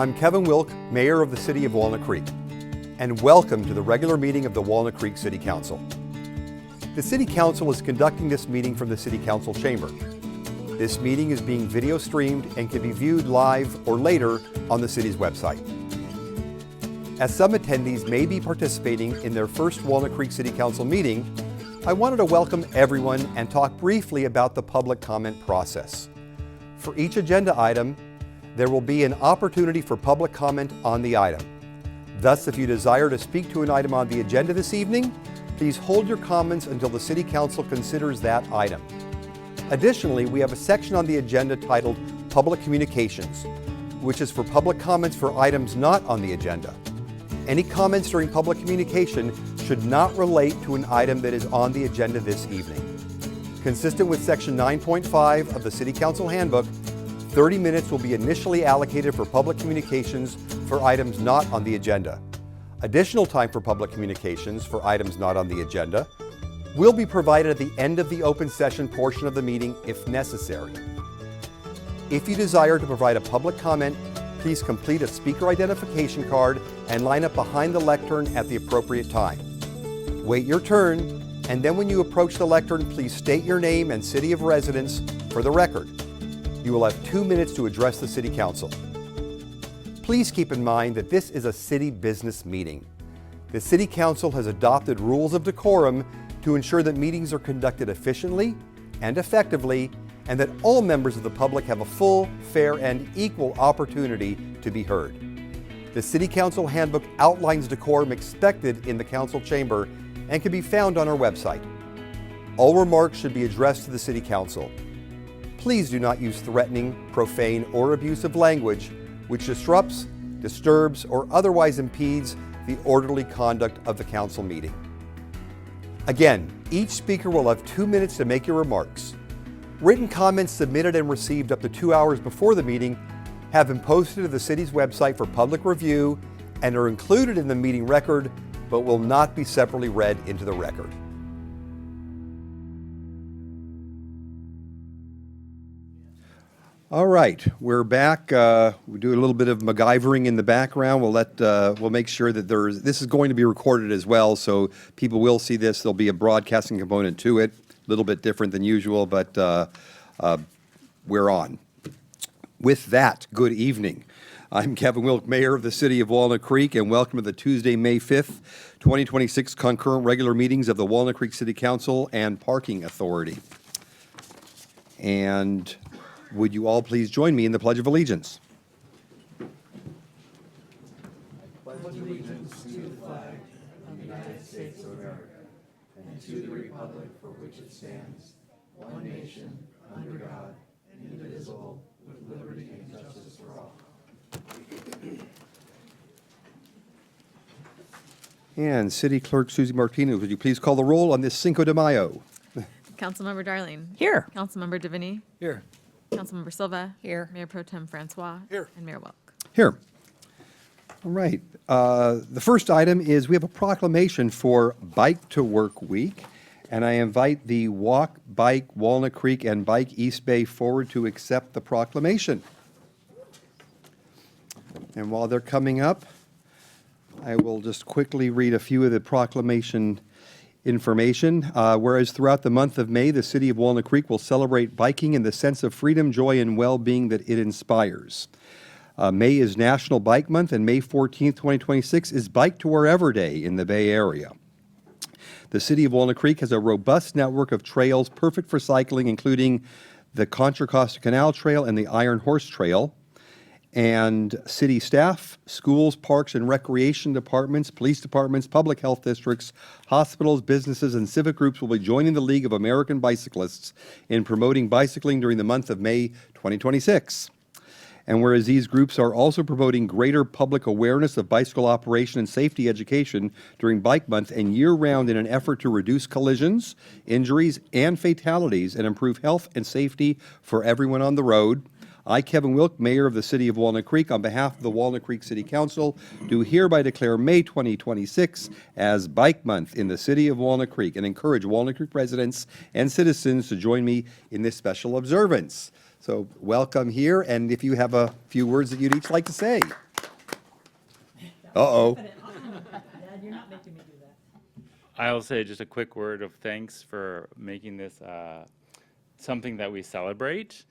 I'm Kevin Wilk, Mayor of the City of Walnut Creek, and welcome to the regular meeting of the Walnut Creek City Council. The City Council is conducting this meeting from the City Council chamber. This meeting is being video streamed and can be viewed live or later on the city's website. As some attendees may be participating in their first Walnut Creek City Council meeting, I wanted to welcome everyone and talk briefly about the public comment process. For each agenda item, there will be an opportunity for public comment on the item. Thus, if you desire to speak to an item on the agenda this evening, please hold your comments until the City Council considers that item. Additionally, we have a section on the agenda titled Public Communications, which is for public comments for items not on the agenda. Any comments during public communication should not relate to an item that is on the agenda this evening. Consistent with Section 9.5 of the City Council Handbook, 30 minutes will be initially allocated for public communications for items not on the agenda. Additional time for public communications for items not on the agenda will be provided at the end of the open session portion of the meeting if necessary. If you desire to provide a public comment, please complete a speaker identification card and line up behind the lectern at the appropriate time. Wait your turn, and then when you approach the lectern, please state your name and city of residence for the record. You will have 2 minutes to address the City Council. Please keep in mind that this is a city business meeting. The City Council has adopted rules of decorum to ensure that meetings are conducted efficiently and effectively, and that all members of the public have a full, fair, and equal opportunity to be heard. The City Council Handbook outlines decorum expected in the Council chamber and can be found on our website. All remarks should be addressed to the City Council. Please do not use threatening, profane, or abusive language which disrupts, disturbs, or otherwise impedes the orderly conduct of the council meeting. Again, each speaker will have 2 minutes to make your remarks. Written comments submitted and received up to 2 hours before the meeting have been posted to the city's website for public review and are included in the meeting record, but will not be separately read into the record. All right, we're back. We do a little bit of MacGyvering in the background. We'll make sure that this is going to be recorded as well, so people will see this. There'll be a broadcasting component to it, a little bit different than usual, but we're on. With that, good evening. I'm Kevin Wilk, Mayor of the City of Walnut Creek, and welcome to the Tuesday, May 5th, 2026 concurrent regular meetings of the Walnut Creek City Council and Parking Authority. And would you all please join me in the Pledge of Allegiance? I pledge allegiance to the flag of the United States of America and to the republic for which it stands, one nation, under God, indivisible, with liberty and justice for all. And City Clerk Susie Martinez, would you please call the roll on this Cinco de Mayo? Councilmember Darling. Here. Councilmember Devaney. Here. Councilmember Silva. Here. Mayor Pro Tem Francois. Here. And Mayor Welk. Here. All right. The first item is we have a proclamation for Bike to Work Week, and I invite the Walk, Bike, Walnut Creek, and Bike East Bay forward to accept the proclamation. And while they're coming up, I will just quickly read a few of the proclamation information. Whereas throughout the month of May, the City of Walnut Creek will celebrate biking in the sense of freedom, joy, and well-being that it inspires. May is National Bike Month, and May 14th, 2026 is Bike to Wherever Day in the Bay Area. The City of Walnut Creek has a robust network of trails perfect for cycling, including the Contra Costa Canal Trail and the Iron Horse Trail. And city staff, schools, parks and recreation departments, police departments, public health districts, hospitals, businesses, and civic groups will be joining the League of American Bicyclists in promoting bicycling during the month of May 2026. And whereas these groups are also promoting greater public awareness of bicycle operation and safety education during Bike Month and year-round in an effort to reduce collisions, injuries, and fatalities and improve health and safety for everyone on the road, I, Kevin Wilk, Mayor of the City of Walnut Creek, on behalf of the Walnut Creek City Council, do hereby declare May 2026 as Bike Month in the City of Walnut Creek and encourage Walnut Creek residents and citizens to join me in this special observance. So welcome here, and if you have a few words that you'd each like to say. Uh-oh. I'll say just a quick word of thanks for making this something that we celebrate.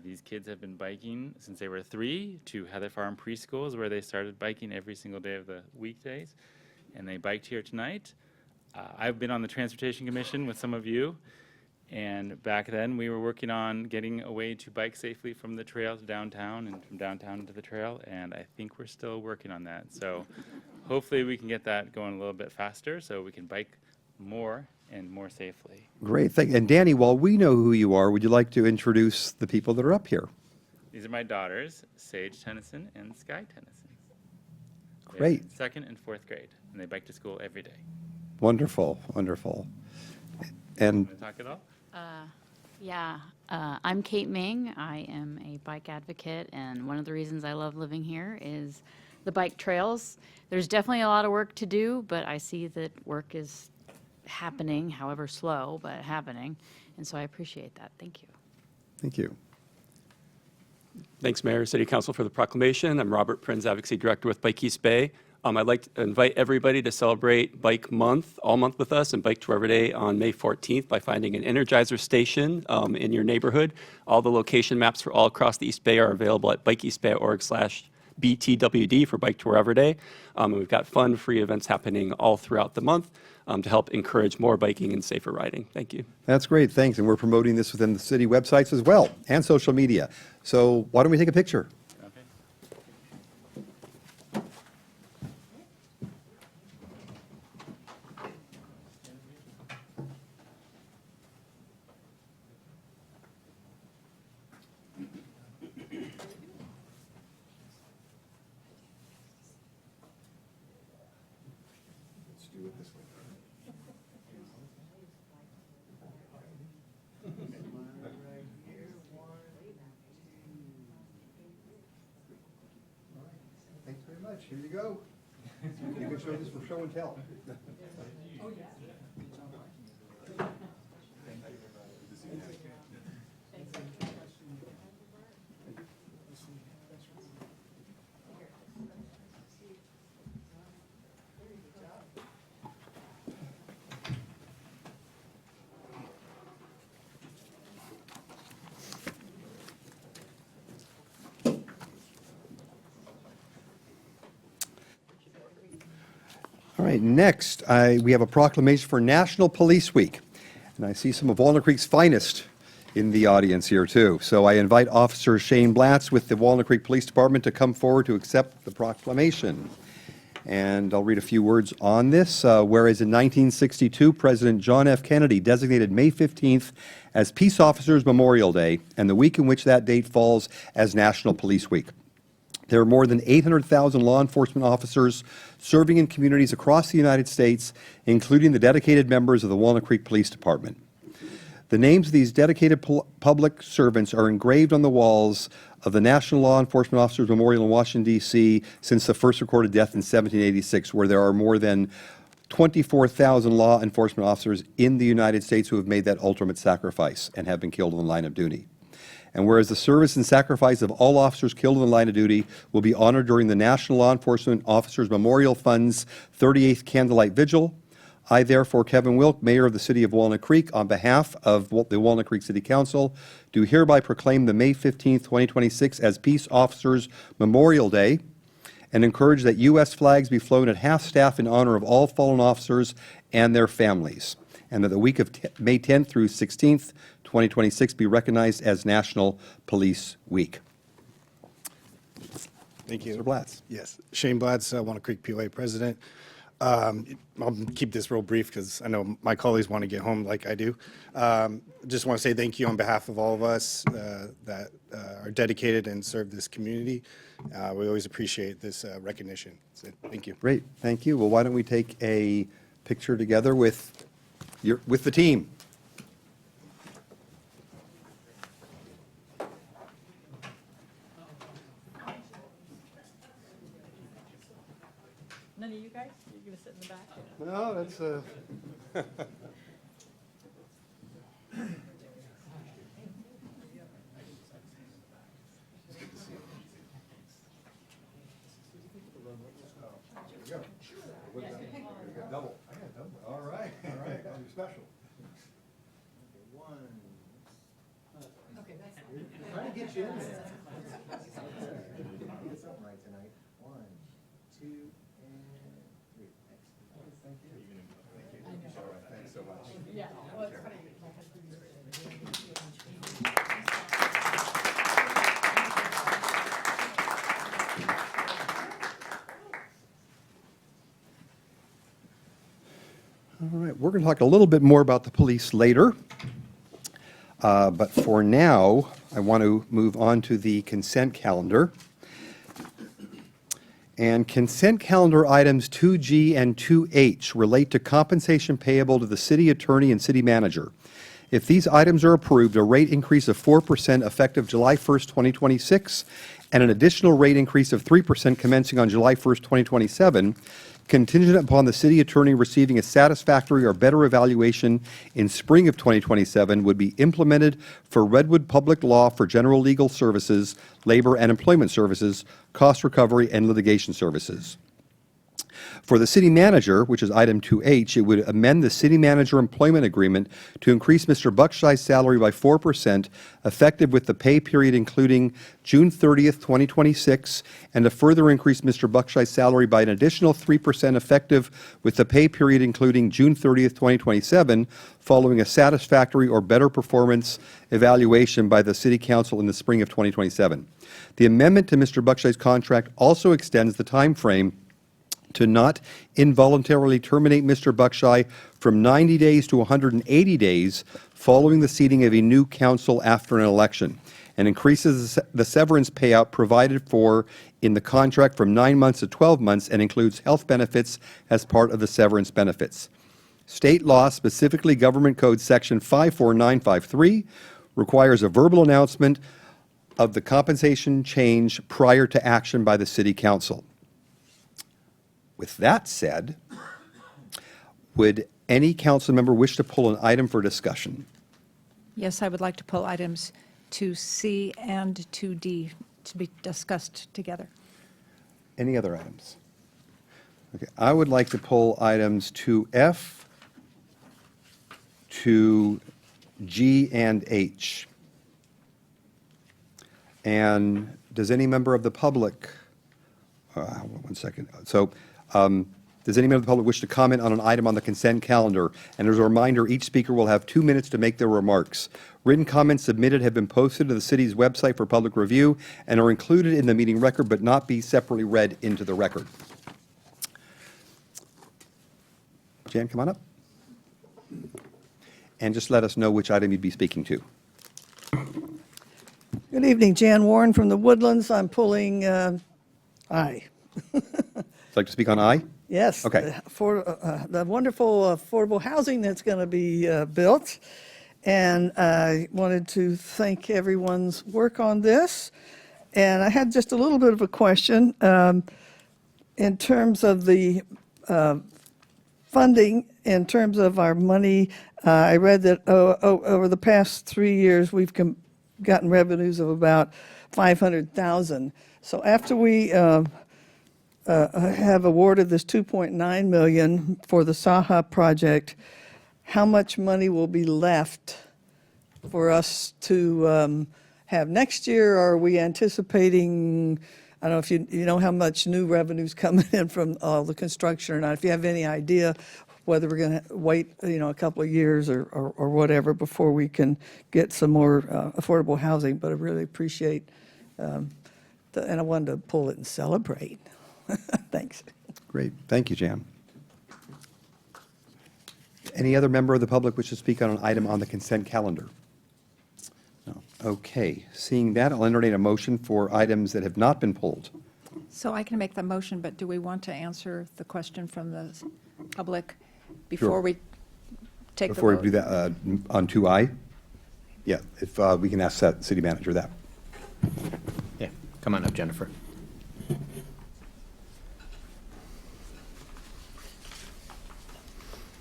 These kids have been biking since they were 3 to Heather Farm Preschools, where they started biking every single day of the weekdays, and they biked here tonight. I've been on the Transportation Commission with some of you, and back then we were working on getting a way to bike safely from the trail to downtown and from downtown to the trail, and I think we're still working on that. So hopefully we can get that going a little bit faster so we can bike more and more safely. Great. And Danny, while we know who you are, would you like to introduce the people that are up here? These are my daughters, Sage Tennyson and Sky Tennyson. They're Great. 2nd and 4th grade, and they bike to school every day. Wonderful, wonderful. And Want to talk at all? I'm Kate Ming. I am a bike advocate, and one of the reasons I love living here is the bike trails. There's definitely a lot of work to do, but I see that work is happening, however slow, but happening, and so I appreciate that. Thank you. thank you. Thanks, Mayor, City Council, for the proclamation. I'm Robert Prinz, Advocacy Director with Bike East Bay. I'd like to invite everybody to celebrate Bike Month, all month with us, and Bike to Every Day on May 14th by finding an Energizer station in your neighborhood. All the location maps for all across the East Bay are available at bikeeastbay.org/BTWD for Bike to Wherever Day. And we've got fun, free events happening all throughout the month to help encourage more biking and safer riding. Thank you. That's great, thanks. And we're promoting this within the city websites as well, and social media. So why don't we take a picture? Okay. Let's do it this way. Thanks very much. Here you go. You can show this for show and tell. All right, next, we have a proclamation for National Police Week. And I see some of Walnut Creek's finest in the audience here, too. So I invite Officer Shane Blatz with the Walnut Creek Police Department to come forward to accept the proclamation. And I'll read a few words on this. Whereas in 1962, President John F. Kennedy designated May 15th as Peace Officers Memorial Day, and the week in which that date falls as National Police Week. There are more than 800,000 law enforcement officers serving in communities across the United States, including the dedicated members of the Walnut Creek Police Department. The names of these dedicated public servants are engraved on the walls of the National Law Enforcement Officers Memorial in Washington, D.C. since the first recorded death in 1786, where there are more than 24,000 law enforcement officers in the United States who have made that ultimate sacrifice and have been killed in the line of duty. And whereas the service and sacrifice of all officers killed in the line of duty will be honored during the National Law Enforcement Officers Memorial Fund's 38th Candlelight Vigil, I therefore, Kevin Wilk, Mayor of the City of Walnut Creek, on behalf of the Walnut Creek City Council, do hereby proclaim the May 15th, 2026 as Peace Officers Memorial Day, and encourage that U.S. flags be flown at half-staff in honor of all fallen officers and their families, and that the week of May 10th through 16th, 2026 be recognized as National Police Week. Thank you. Mr. Blatz. Yes, Shane Blatz, Walnut Creek POA President. I'll keep this real brief because I know my colleagues want to get home like I do. Just want to say thank you on behalf of all of us that are dedicated and serve this community. We always appreciate this recognition. So, thank you. Great, thank you. Well, why don't we take a picture together with the team? None of you guys? You're going to sit in the back? No, that's All right, we're going to talk a little bit more about the police later. But for now, I want to move on to the consent calendar. And consent calendar items 2G and 2H relate to compensation payable to the city attorney and city manager. If these items are approved, a rate increase of 4% effective July 1st, 2026, and an additional rate increase of 3% commencing on July 1st, 2027, contingent upon the city attorney receiving a satisfactory or better evaluation in spring of 2027, would be implemented for Redwood Public Law for general legal services, labor and employment services, cost recovery, and litigation services. For the city manager, which is item 2H, it would amend the city manager employment agreement to increase Mr. Buckshey's salary by 4%, effective with the pay period including June 30th, 2026, and to further increase Mr. Buckshey's salary by an additional 3% effective with the pay period including June 30th, 2027, following a satisfactory or better performance evaluation by the City Council in the spring of 2027. The amendment to Mr. Buckshey's contract also extends the time frame to not involuntarily terminate Mr. Buckshey from 90 days to 180 days following the seating of a new council after an election, and increases the severance payout provided for in the contract from 9 months to 12 months and includes health benefits as part of the severance benefits. State law, specifically Government Code Section 54953, requires a verbal announcement of the compensation change prior to action by the City Council. With that said, would any council member wish to pull an item for discussion? Yes, I would like to pull items 2C and 2D to be discussed together. Any other items? Okay, I would like to pull items 2F, 2G, and H. And does any member of the public, one second. So, does any member of the public wish to comment on an item on the consent calendar? And as a reminder, each speaker will have 2 minutes to make their remarks. Written comments submitted have been posted to the city's website for public review and are included in the meeting record but not be separately read into the record. Jan, come on up. And just let us know which item you'd be speaking to. Good evening, Jan Warren from the Woodlands. I'm pulling I. Would like to speak on I? Yes. Okay. For the wonderful affordable housing that's going to be built. And I wanted to thank everyone's work on this. And I had just a little bit of a question. In terms of the funding, in terms of our money, I read that over the past 3 years, we've gotten revenues of about $500,000. So after we have awarded this $2.9 million for the Saha project, how much money will be left for us to have next year? Or are we anticipating, I don't know if you know how much new revenue's coming in from all the construction or not, if you have any idea whether we're going to wait, a couple of years or whatever before we can get some more affordable housing. But I really appreciate, and I wanted to pull it and celebrate. Thanks. Great. Thank you, Jan. Any other member of the public wish to speak on an item on the consent calendar? No. Okay. Seeing that, I'll entertain a motion for items that have not been pulled. So I can make the motion, but do we want to answer the question from the public before we take the vote? Before we do that, on 2I? Yeah, if we can ask that city manager that. Yeah, come on up, Jennifer.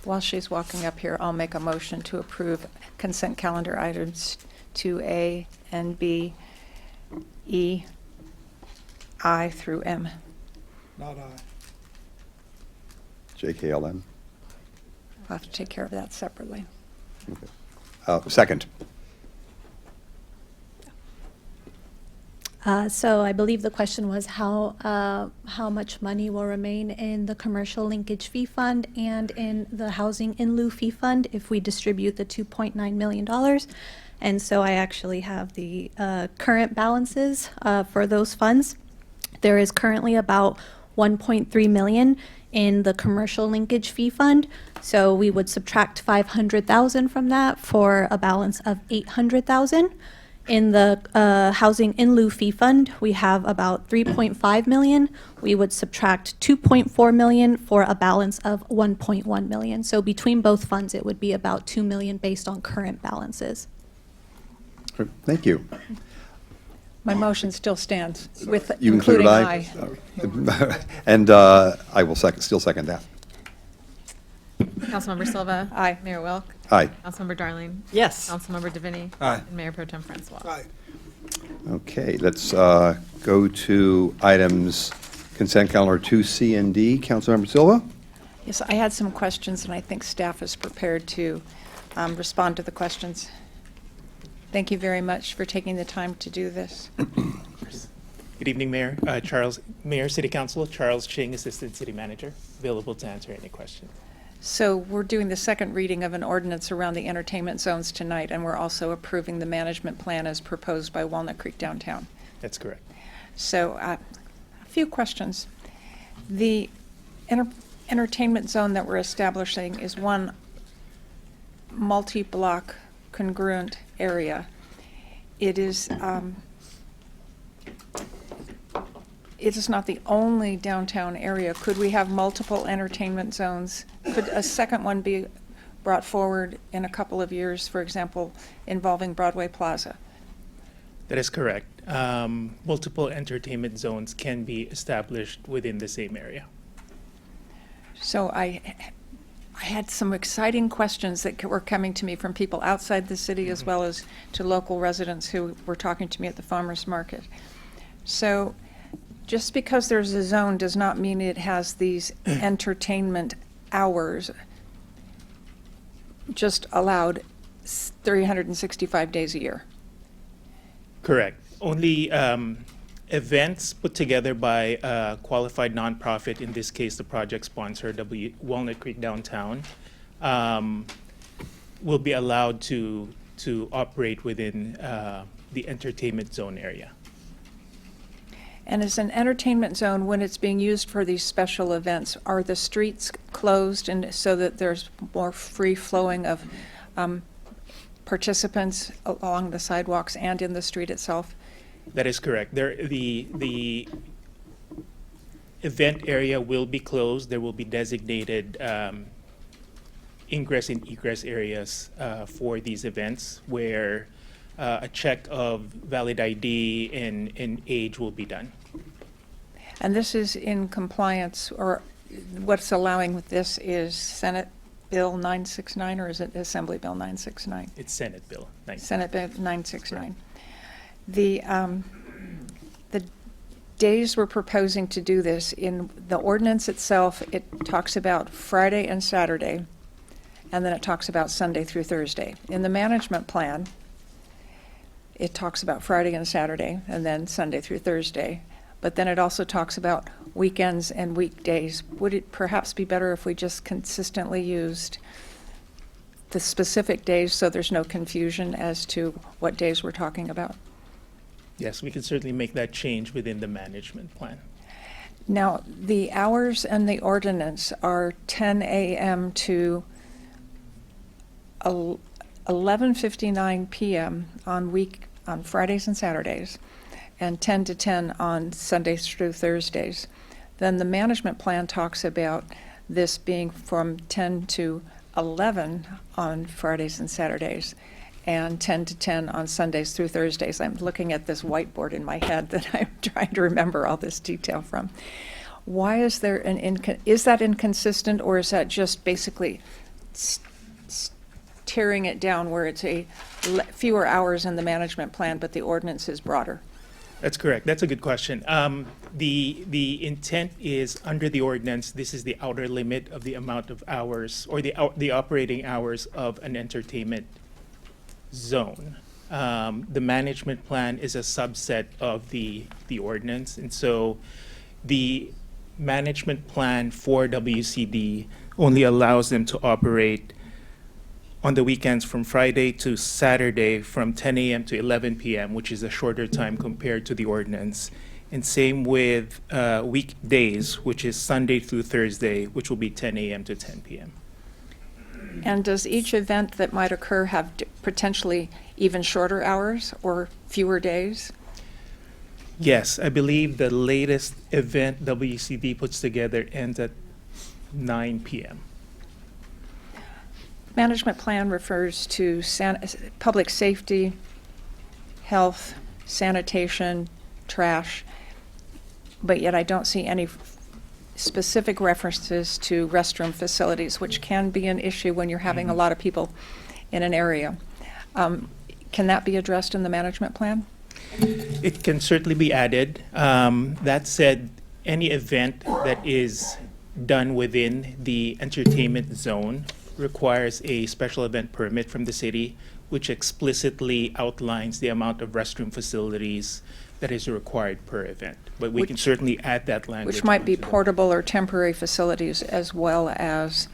While she's walking up here, I'll make a motion to approve consent calendar items 2A and B, E, I through M. Not I. JKLM. I'll have to take care of that separately. Second. So I believe the question was how much money will remain in the commercial linkage fee fund and in the housing in lieu fee fund if we distribute the $2.9 million. And so I actually have the current balances for those funds. There is currently about $1.3 million in the commercial linkage fee fund. So we would subtract 500,000 from that for a balance of 800,000. In the housing in lieu fee fund, we have about 3.5 million. We would subtract 2.4 million for a balance of 1.1 million. So between both funds, it would be about 2 million based on current balances. Thank you. My motion still stands with You including aye? aye. And I will still second that. Councilmember Silva. Aye. Mayor Wilk. Aye. Councilmember Darling. Yes. Councilmember DeVinny. Aye. And Mayor Pro Tem Francois. Okay, let's go to items consent calendar 2C and D. Councilmember Silva? Yes, I had some questions, and I think staff is prepared to respond to the questions. Thank you very much for taking the time to do this. Good evening, Mayor. Mayor, City Council, Charles Ching, Assistant City Manager, available to answer any questions. So we're doing the second reading of an ordinance around the entertainment zones tonight, and we're also approving the management plan as proposed by Walnut Creek Downtown. That's correct. So a few questions. The entertainment zone that we're establishing is one multi-block congruent area. It is not the only downtown area. Could we have multiple entertainment zones? Could a second one be brought forward in a couple of years, for example, involving Broadway Plaza? That is correct. Multiple entertainment zones can be established within the same area. So I had some exciting questions that were coming to me from people outside the city as well as to local residents who were talking to me at the farmers market. So just because there's a zone does not mean it has these entertainment hours just allowed 365 days a year. Correct. Only events put together by a qualified nonprofit, in this case the project sponsor, Walnut Creek Downtown, will be allowed to operate within the entertainment zone area. And as an entertainment zone, when it's being used for these special events, are the streets closed and so that there's more free flowing of participants along the sidewalks and in the street itself? That is correct. The event area will be closed. There will be designated ingress and egress areas for these events where a check of valid ID and age will be done. And this is in compliance, or what's allowing with this is Senate Bill 969, or is it Assembly Bill 969? It's Senate Bill 9. Senate Bill 969. The days we're proposing to do this, in the ordinance itself, it talks about Friday and Saturday, and then it talks about Sunday through Thursday. In the management plan, it talks about Friday and Saturday, and then Sunday through Thursday. But then it also talks about weekends and weekdays. Would it perhaps be better if we just consistently used the specific days so there's no confusion as to what days we're talking about? Yes, we can certainly make that change within the management plan. Now, the hours and the ordinance are 10 a.m. to 11:59 p.m. on Fridays and Saturdays, and 10 to 10 on Sundays through Thursdays. Then the management plan talks about this being from 10 to 11 on Fridays and Saturdays, and 10 to 10 on Sundays through Thursdays. I'm looking at this whiteboard in my head that I'm trying to remember all this detail from. Why is there is that inconsistent, or is that just basically tearing it down where it's fewer hours in the management plan, but the ordinance is broader? That's correct. That's a good question. The intent is, under the ordinance, this is the outer limit of the amount of hours, or the operating hours of an entertainment zone. The management plan is a subset of the ordinance, and so the management plan for WCD only allows them to operate on the weekends from Friday to Saturday from 10 a.m. to 11 p.m., which is a shorter time compared to the ordinance. And same with weekdays, which is Sunday through Thursday, which will be 10 a.m. to 10 p.m. And does each event that might occur have potentially even shorter hours or fewer days? Yes, I believe the latest event WCD puts together ends at 9 p.m. Management plan refers to public safety, health, sanitation, trash, but yet I don't see any specific references to restroom facilities, which can be an issue when you're having a lot of people in an area. Can that be addressed in the management plan? It can certainly be added. That said, any event that is done within the entertainment zone requires a special event permit from the city, which explicitly outlines the amount of restroom facilities that is required per event. But we can certainly add that language. Which might be onto the- portable or temporary facilities as well as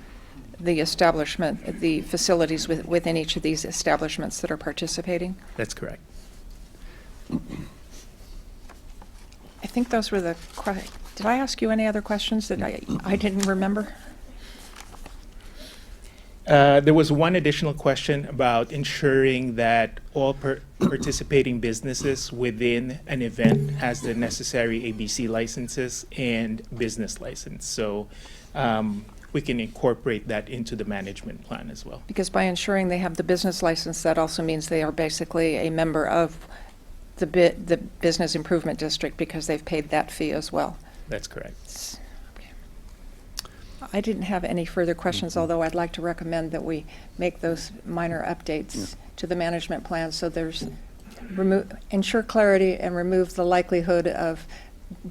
the establishment, the facilities within each of these establishments that are participating? That's correct. I think those were did I ask you any other questions that I didn't remember? There was one additional question about ensuring that all participating businesses within an event has the necessary ABC licenses and business license. So we can incorporate that into the management plan as well. Because by ensuring they have the business license, that also means they are basically a member of the Business Improvement District because they've paid that fee as well. That's correct. I didn't have any further questions, although I'd like to recommend that we make those minor updates to the management plan so there's ensure clarity and remove the likelihood of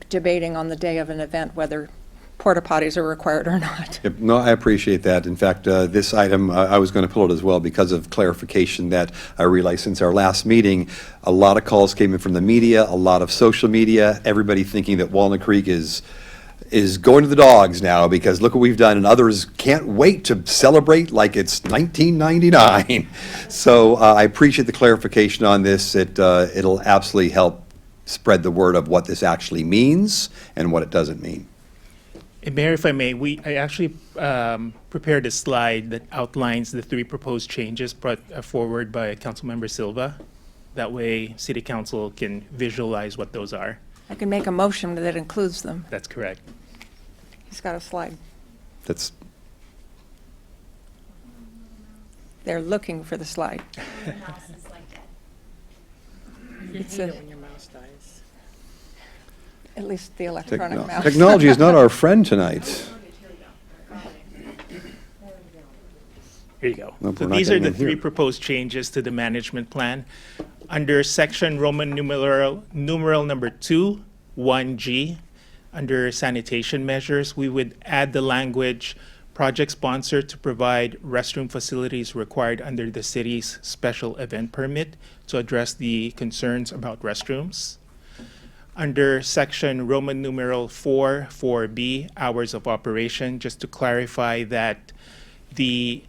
debating on the day of an event whether porta potties are required or not. Yep, no, I appreciate that. In fact, this item, I was going to pull it as well because of clarification that I realized since our last meeting, a lot of calls came in from the media, a lot of social media, everybody thinking that Walnut Creek is going to the dogs now because look what we've done, and others can't wait to celebrate like it's 1999. So I appreciate the clarification on this. It'll absolutely help spread the word of what this actually means and what it doesn't mean. And Mayor, if I may, I actually prepared a slide that outlines the 3 proposed changes brought forward by Councilmember Silva. That way, City Council can visualize what those are. I can make a motion that includes them. That's correct. He's got a slide. That's They're looking for the slide. It's a- At least the electronic mouse. technology is not our friend tonight. Here you go. Nope, So we're not these are getting the them here. 3 proposed changes to the management plan. Under section Roman numeral number 2, 1G, under sanitation measures, we would add the language, project sponsor to provide restroom facilities required under the city's special event permit to address the concerns about restrooms. Under section Roman numeral 4, 4B, hours of operation, just to clarify that the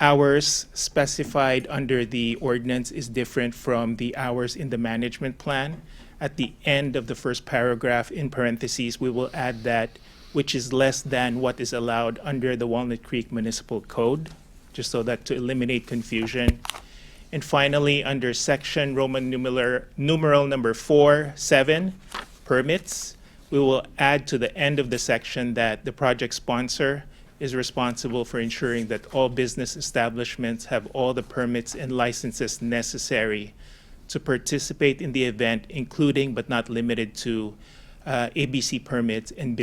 hours specified under the ordinance is different from the hours in the management plan. At the end of the first paragraph, in parentheses, we will add that which is less than what is allowed under the Walnut Creek Municipal Code, just so that to eliminate confusion. And finally, under section Roman numeral number 4, 7, permits, we will add to the end of the section that the project sponsor is responsible for ensuring that all business establishments have all the permits and licenses necessary to participate in the event, including but not limited to ABC permits and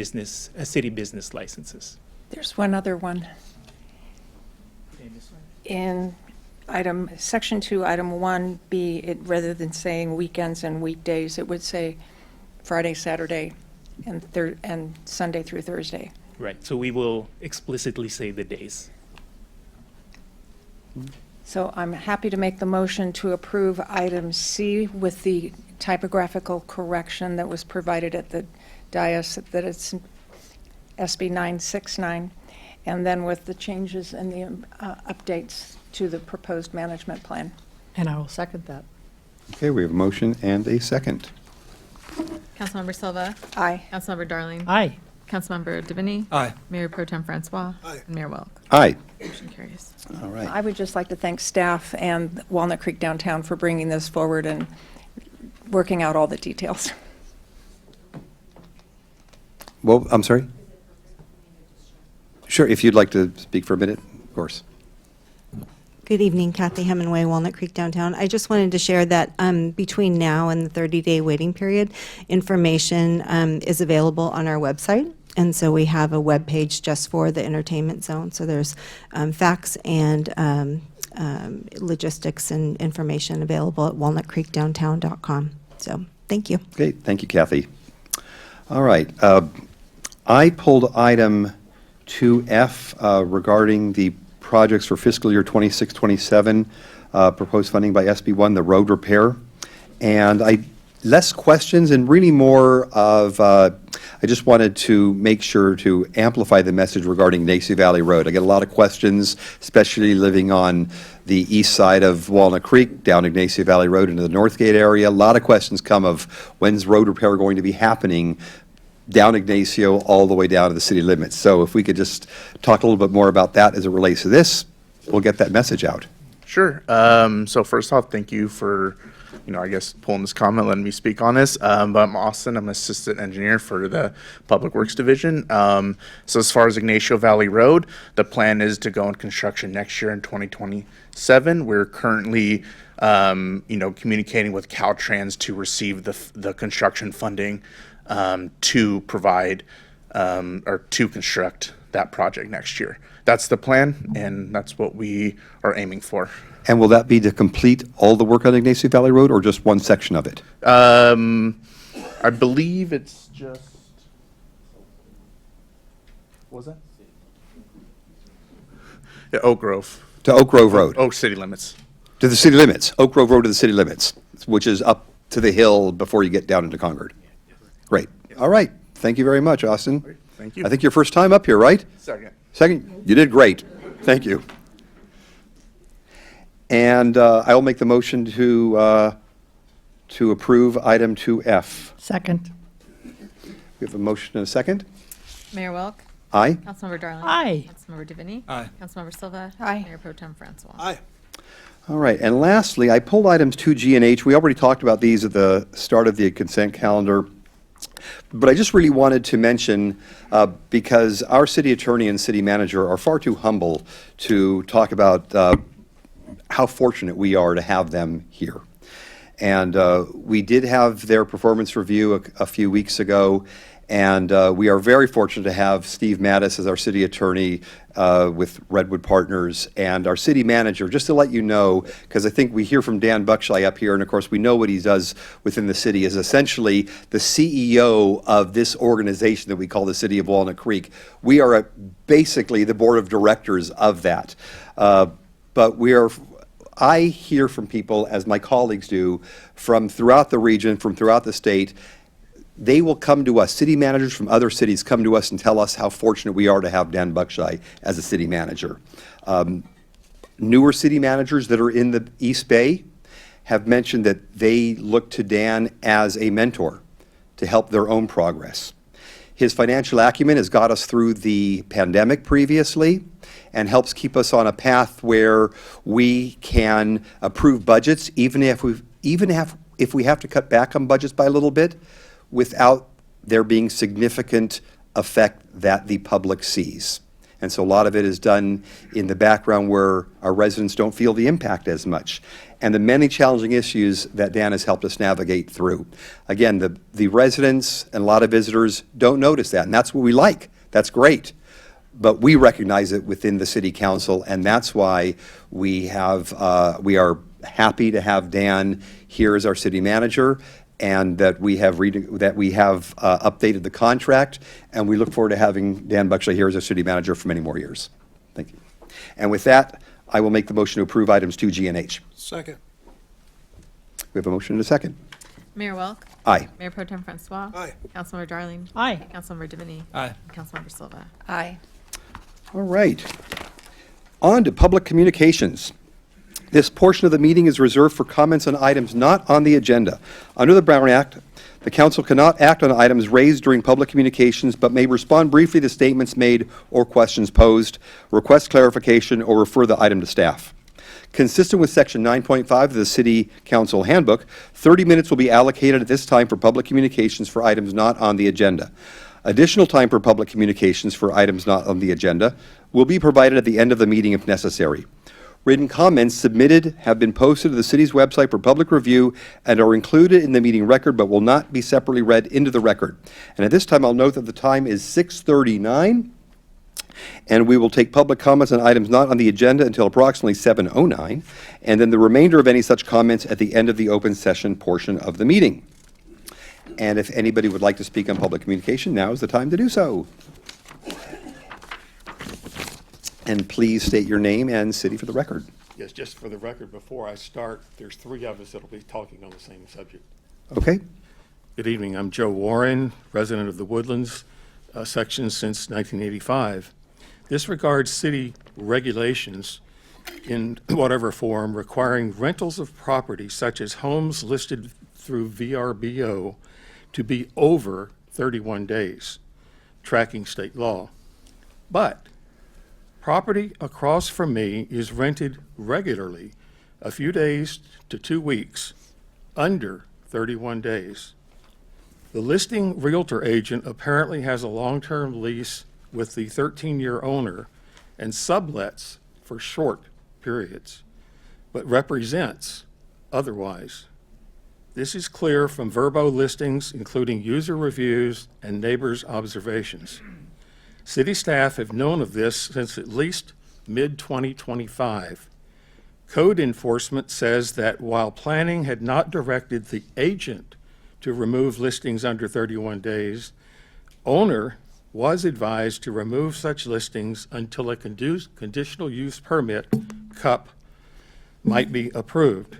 city business licenses. There's one other one. In section 2, item 1B, rather than saying weekends and weekdays, it would say Friday, Saturday, and Sunday through Thursday. Right, so we will explicitly say the days. So I'm happy to make the motion to approve item C with the typographical correction that was provided at the dais, that it's SB 969, and then with the changes and the updates to the proposed management plan. And I will second that. Okay, we have a motion and a second. Councilmember Silva. Aye. Councilmember Darling. Aye. Councilmember DeVinny. Aye. Mayor Pro Tem Francois. And Mayor Welk. Aye. Motion carries. All right. I would just like to thank staff and Walnut Creek Downtown for bringing this forward and working out all the details. Well, I'm sorry? Sure, if you'd like to speak for a minute, of course. Good evening, Kathy Hemingway, Walnut Creek Downtown. I just wanted to share that between now and the 30-day waiting period, information is available on our website. And so we have a web page just for the entertainment zone. So there's facts and logistics and information available at walnutcreekdowntown.com. So thank you. Okay, thank you, Kathy. All right. I pulled item 2F regarding the projects for fiscal year 26-27, proposed funding by SB1, the road repair. And less questions and really more of, I just wanted to make sure to amplify the message regarding Ignacio Valley Road. I get a lot of questions, especially living on the east side of Walnut Creek, down Ignacio Valley Road into the Northgate area. A lot of questions come of when's road repair going to be happening down Ignacio all the way down to the city limits. So if we could just talk a little bit more about that as it relates to this, we'll get that message out. Sure. So first off, thank you for, I guess pulling this comment, letting me speak on this. But I'm Austin. I'm assistant engineer for the Public Works Division. So as far as Ignacio Valley Road, the plan is to go in construction next year in 2027. We're currently, communicating with Caltrans to receive the construction funding to provide or to construct that project next year. That's the plan, and that's what we are aiming for. And will that be to complete all the work on Ignacio Valley Road or just one section of it? I believe it's just, what was that? Yeah, Oak Grove. To Oak Grove Road? Oak city limits. To the city limits, Oak Grove Road to the city limits, which is up to the hill before you get down into Concord. Great. All right. Thank you very much, Austin. Thank you. I think your first time up here, right? Second. Second? You did great. Thank you. And I will make the motion to approve item 2F. Second. We have a motion and a second. Mayor Welk. Aye? Councilmember Darling. Aye. Councilmember DeVinny. Aye. Councilmember Silva. Aye. Mayor Pro Tem Francois. Aye. All right, and lastly, I pulled items 2G and H. We already talked about these at the start of the consent calendar, but I just really wanted to mention, because our city attorney and city manager are far too humble to talk about how fortunate we are to have them here. And we did have their performance review a few weeks ago, and we are very fortunate to have Steve Mattis as our city attorney with Redwood Partners, and our city manager, just to let you know, because I think we hear from Dan Buckshire up here, and of course we know what he does within the city, is essentially the CEO of this organization that we call the City of Walnut Creek. We are basically the board of directors of that. But I hear from people, as my colleagues do, from throughout the region, from throughout the state. They will come to us, city managers from other cities come to us and tell us how fortunate we are to have Dan Buckshire as a city manager. Newer city managers that are in the East Bay have mentioned that they look to Dan as a mentor to help their own progress. His financial acumen has got us through the pandemic previously and helps keep us on a path where we can approve budgets even if we have to cut back on budgets by a little bit, without there being significant effect that the public sees. And so a lot of it is done in the background where our residents don't feel the impact as much. And the many challenging issues that Dan has helped us navigate through. Again, the residents and a lot of visitors don't notice that, and that's what we like. That's great. But we recognize it within the city council, and that's why we are happy to have Dan here as our city manager, and that we have updated the contract, and we look forward to having Dan Buckshire here as our city manager for many more years. Thank you. And with that, I will make the motion to approve items 2G and H. Second. We have a motion and a second. Mayor Welk. Aye. Mayor Pro Tem Francois. Aye. Councilmember Darling. Aye. Councilmember DeVinny. Aye. Councilmember Silva. Aye. All right. On to public communications. This portion of the meeting is reserved for comments on items not on the agenda. Under the Brown Act, The council cannot act on items raised during public communications, but may respond briefly to statements made or questions posed, request clarification, or refer the item to staff. Consistent with Section 9.5 of the City Council Handbook, 30 minutes will be allocated at this time for public communications for items not on the agenda. Additional time for public communications for items not on the agenda will be provided at the end of the meeting if necessary. Written comments submitted have been posted to the city's website for public review and are included in the meeting record but will not be separately read into the record. And at this time, I'll note that the time is 6:39, and we will take public comments on items not on the agenda until approximately 7:09, and then the remainder of any such comments at the end of the open session portion of the meeting. And if anybody would like to speak on public communication, now is the time to do so. And please state your name and city for the record. Yes, just for the record, before I start, there's three of us that'll be talking on the same subject. Okay? Good evening, I'm Joe Warren, resident of the Woodlands section since 1985. This regards city regulations in whatever form requiring rentals of property such as homes listed through VRBO to be over 31 days, tracking state law. But property across from me is rented regularly, a few days to 2 weeks, under 31 days. The listing realtor agent apparently has a long-term lease with the 13-year owner and sublets for short periods, but represents otherwise. This is clear from Verbo listings, including user reviews and neighbors' observations. City staff have known of this since at least mid-2025. Code enforcement says that while planning had not directed the agent to remove listings under 31 days, owner was advised to remove such listings until a conditional use permit, CUP, might be approved.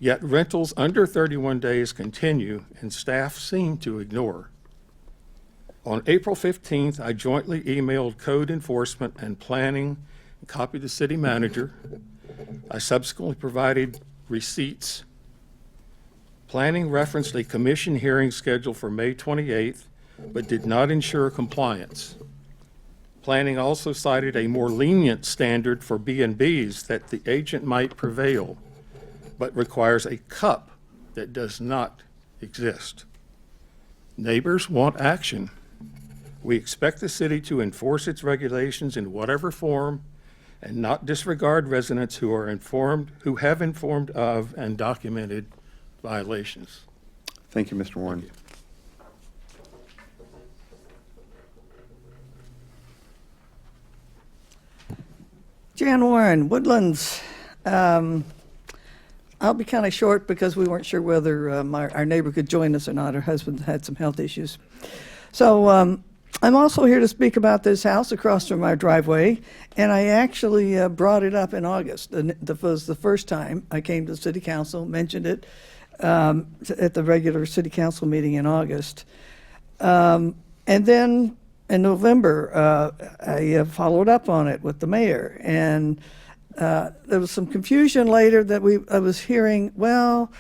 Yet rentals under 31 days continue and staff seem to ignore. On April 15th, I jointly emailed code enforcement and planning and copied the city manager. I subsequently provided receipts. Planning referenced a commission hearing scheduled for May 28th, but did not ensure compliance. Planning also cited a more lenient standard for B&Bs that the agent might prevail, but requires a CUP that does not exist. Neighbors want action. We expect the city to enforce its regulations in whatever form and not disregard residents who have informed of and documented violations. Thank you, Mr. Warren. Jan Warren, Woodlands. I'll be kind of short because we weren't sure whether our neighbor could join us or not. Her husband had some health issues. So I'm also here to speak about this house across from our driveway, and I actually brought it up in August. That was the first time I came to the city council, mentioned it at the regular city council meeting in August. And then in November, I followed up on it with the mayor, and there was some confusion later that I was hearing, well,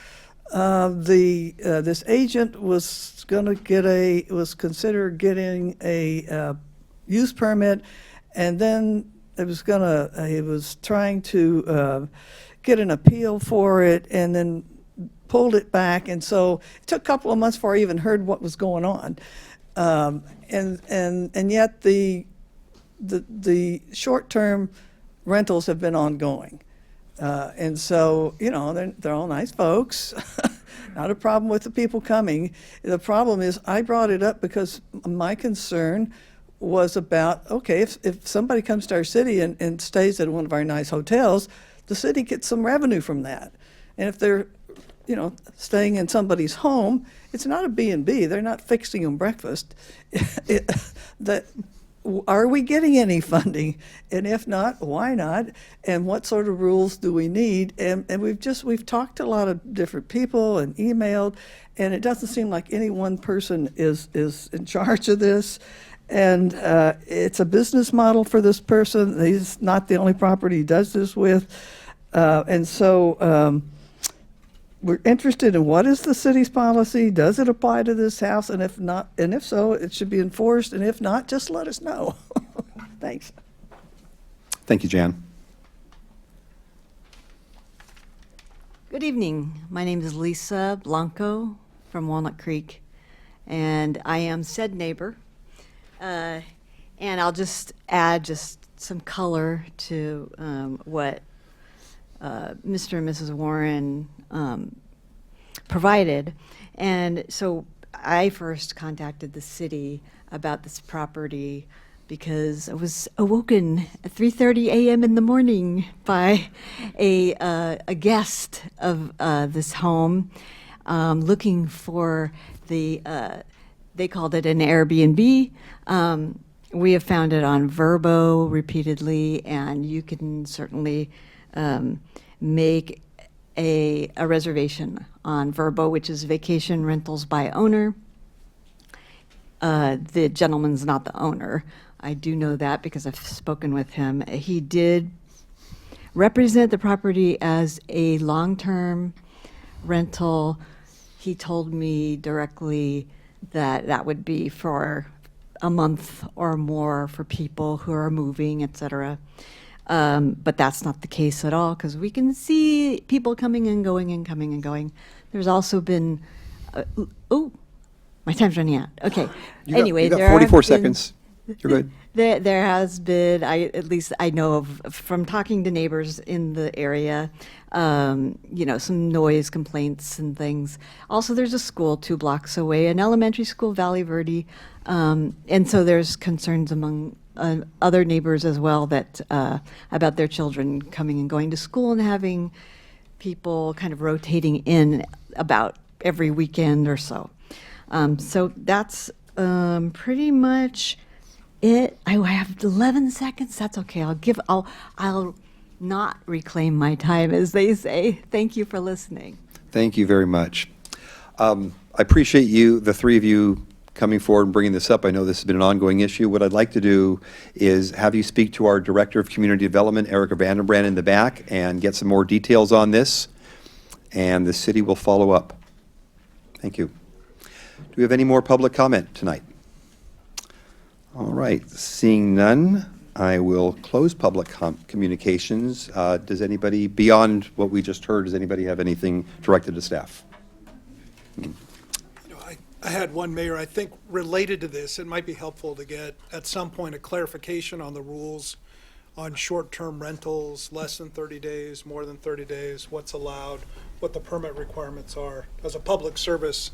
this agent was going to was considered getting a use permit, and then he was trying to get an appeal for it, and then pulled it back, and so it took a couple of months before I even heard what was going on, and yet the short-term rentals have been ongoing. And so, they're all nice folks. Not a problem with the people coming. The problem is I brought it up because my concern was about, okay, if somebody comes to our city and stays at one of our nice hotels, the city gets some revenue from that. And if they're, staying in somebody's home, it's not a B&B. They're not fixing them breakfast. Are we getting any funding? And if not, why not? And what sort of rules do we need? And we've talked to a lot of different people and emailed, and it doesn't seem like any one person is in charge of this. And it's a business model for this person. He's not the only property he does this with. And so we're interested in what is the city's policy? Does it apply to this house? And if not, and if so, it should be enforced. And if not, just let us know. Thanks. Thank you, Jan. Good evening. My name is Lisa Blanco from Walnut Creek, and I am said neighbor. And I'll just add just some color to what Mr. and Mrs. Warren provided. And so I first contacted the city about this property because I was awoken at 3:30 a.m. in the morning by a guest of this home looking for they called it an Airbnb. We have found it on Verbo repeatedly, and you can certainly make a reservation on Verbo, which is Vacation Rentals by Owner. The gentleman's not the owner. I do know that because I've spoken with him. He did represent the property as a long-term rental. He told me directly that that would be for a month or more for people who are moving, etc. But that's not the case at all, because we can see people coming and going and coming and going. There's also been, oh, my time's running out. Okay. Anyway, you got there 44 have been- seconds. You're good. There has been, at least I know of, from talking to neighbors in the area, some noise complaints and things. Also, there's a school 2 blocks away, an elementary school, Valley Verde, and so there's concerns among other neighbors as well that about their children coming and going to school and having people kind of rotating in about every weekend or so. So that's pretty much it. I have 11 seconds. That's okay. I'll not reclaim my time, as they say. Thank you for listening. Thank you very much. I appreciate you, the three of you, coming forward and bringing this up. I know this has been an ongoing issue. What I'd like to do is have you speak to our Director of Community Development, Erica Vandenbrand, in the back, and get some more details on this, and the city will follow up. Thank you. Do we have any more public comment tonight? All right, seeing none, I will close public communications. Does anybody, beyond what we just heard, does anybody have anything directed to staff? I had one, Mayor, I think related to this, it might be helpful to get at some point a clarification on the rules on short-term rentals, less than 30 days, more than 30 days, what's allowed, what the permit requirements are, as a public service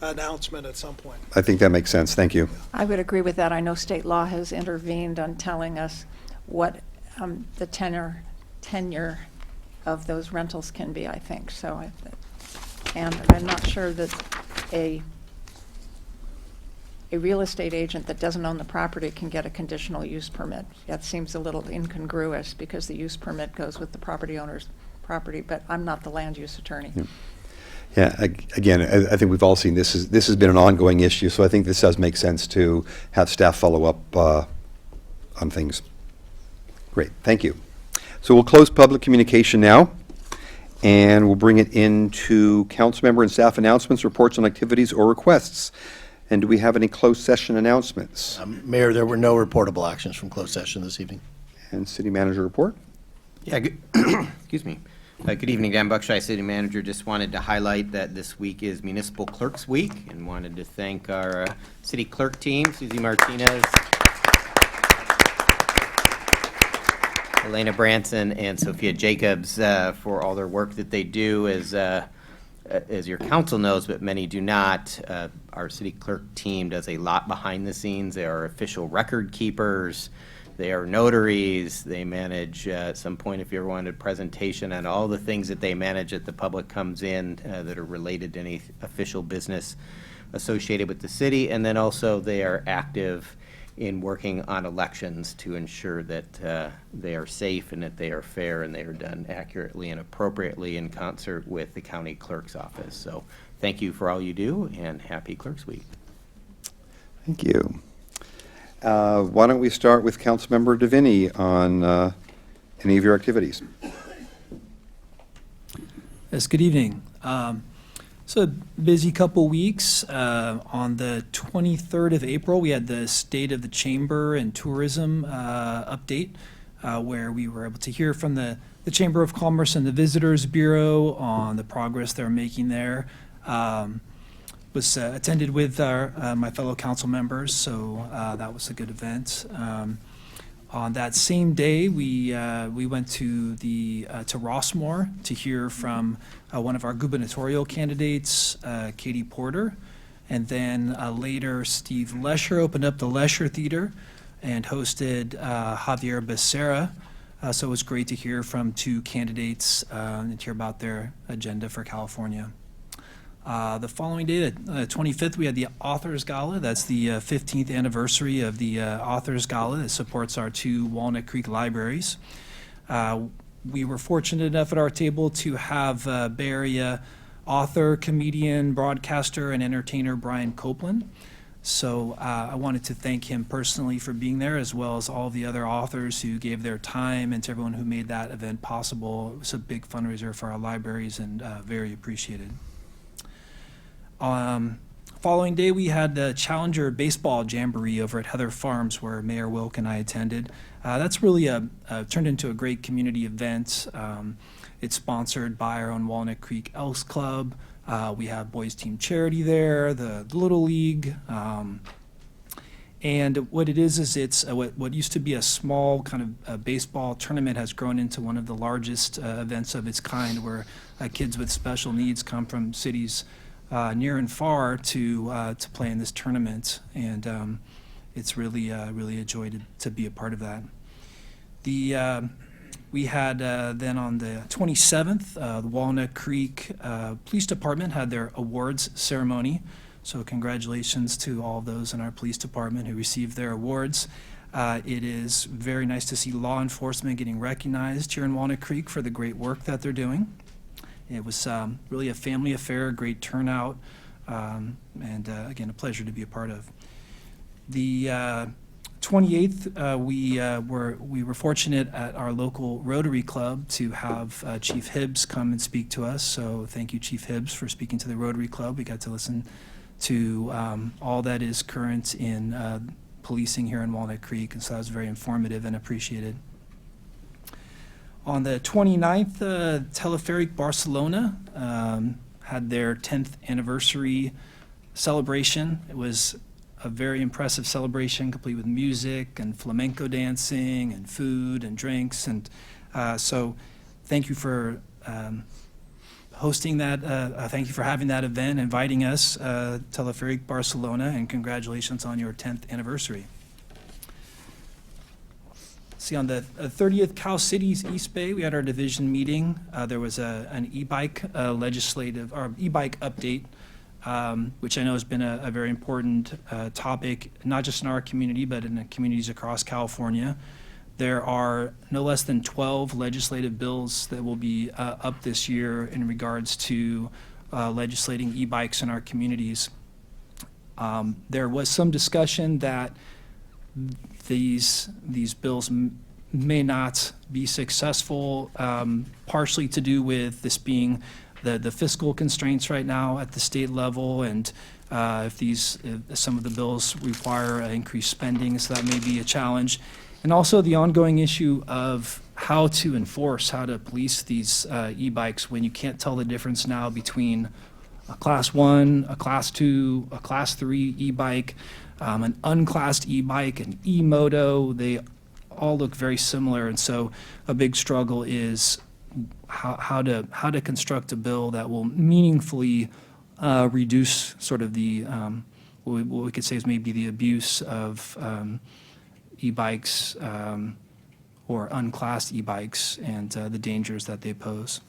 announcement at some point. I think that makes sense. Thank you. I would agree with that. I know state law has intervened on telling us what the tenure of those rentals can be, I think. So, and I'm not sure that a real estate agent that doesn't own the property can get a conditional use permit. That seems a little incongruous because the use permit goes with the property owner's property, but I'm not the land use attorney. Yeah, again, I think we've all seen this has been an ongoing issue, so I think this does make sense to have staff follow up on things. Great, thank you. So we'll close public communication now, and we'll bring it into council member and staff announcements, reports on activities or requests. And do we have any closed session announcements? Mayor, there were no reportable actions from closed session this evening. And city manager report? Yeah, excuse me. Good evening, Dan Buckshire, City Manager. Just wanted to highlight that this week is Municipal Clerks Week, and wanted to thank our city clerk team, Susie Martinez, Elena Branson, and Sophia Jacobs for all their work that they do. As your council knows, but many do not, our city clerk team does a lot behind the scenes. They are official record keepers. They are notaries. They manage, at some point, if you ever wanted a presentation on all the things that they manage that the public comes in that are related to any official business associated with the city. And then also they are active in working on elections to ensure that they are safe and that they are fair and they are done accurately and appropriately in concert with the county clerk's office. So thank you for all you do, and happy Clerks Week. Thank you. Why don't we start with Councilmember Davini on any of your activities? Yes, good evening. So a busy couple weeks. On the 23rd of April, we had the State of the Chamber and Tourism update, where we were able to hear from the Chamber of Commerce and the Visitors Bureau on the progress they're making there. Was attended with my fellow council members, so that was a good event. On that same day, we went to Rossmore to hear from one of our gubernatorial candidates, Katie Porter, and then later Steve Lesher opened up the Lesher Theater and hosted Javier Becerra. So it was great to hear from two candidates and hear about their agenda for California. The following day, the 25th, we had the Authors Gala. That's the 15th anniversary of the Authors Gala that supports our two Walnut Creek libraries. We were fortunate enough at our table to have Bay Area author, comedian, broadcaster, and entertainer Brian Copeland. So I wanted to thank him personally for being there, as well as all the other authors who gave their time and to everyone who made that event possible. It was a big fundraiser for our libraries and very appreciated. Following day, we had the Challenger Baseball Jamboree over at Heather Farms, where Mayor Wilk and I attended. That's really turned into a great community event. It's sponsored by our own Walnut Creek Elks Club. We have Boys Team Charity there, the Little League. And what it is it's what used to be a small kind of baseball tournament has grown into one of the largest events of its kind, where kids with special needs come from cities near and far to play in this tournament, and it's really a joy to be a part of that. We had then on the 27th, the Walnut Creek Police Department had their awards ceremony. So congratulations to all of those in our police department who received their awards. It is very nice to see law enforcement getting recognized here in Walnut Creek for the great work that they're doing. It was really a family affair, great turnout, and again, a pleasure to be a part of. The 28th, we were fortunate at our local Rotary Club to have Chief Hibbs come and speak to us. So thank you, Chief Hibbs, for speaking to the Rotary Club. We got to listen to all that is current in policing here in Walnut Creek, and so that was very informative and appreciated. On the 29th, Teleferic Barcelona had their 10th anniversary celebration. It was a very impressive celebration, complete with music and flamenco dancing and food and drinks. And so thank you for hosting that. Thank you for having that event, inviting us, Teleferic Barcelona, and congratulations on your 10th anniversary. See, on the 30th, Cal Cities East Bay, we had our division meeting. There was an e-bike e-bike update, which I know has been a very important topic, not just in our community, but in the communities across California. There are no less than 12 legislative bills that will be up this year in regards to legislating e-bikes in our communities. There was some discussion that these bills may not be successful, partially to do with this being the fiscal constraints right now at the state level, and if some of the bills require increased spending, so that may be a challenge. And also the ongoing issue of how to police these e-bikes when you can't tell the difference now between a Class 1, a Class 2, a Class 3 e-bike, an unclassed e-bike, an e-moto. They all look very similar, and so a big struggle is how to construct a bill that will meaningfully reduce sort of the what we could say is maybe the abuse of e-bikes or unclassed e-bikes and the dangers that they pose.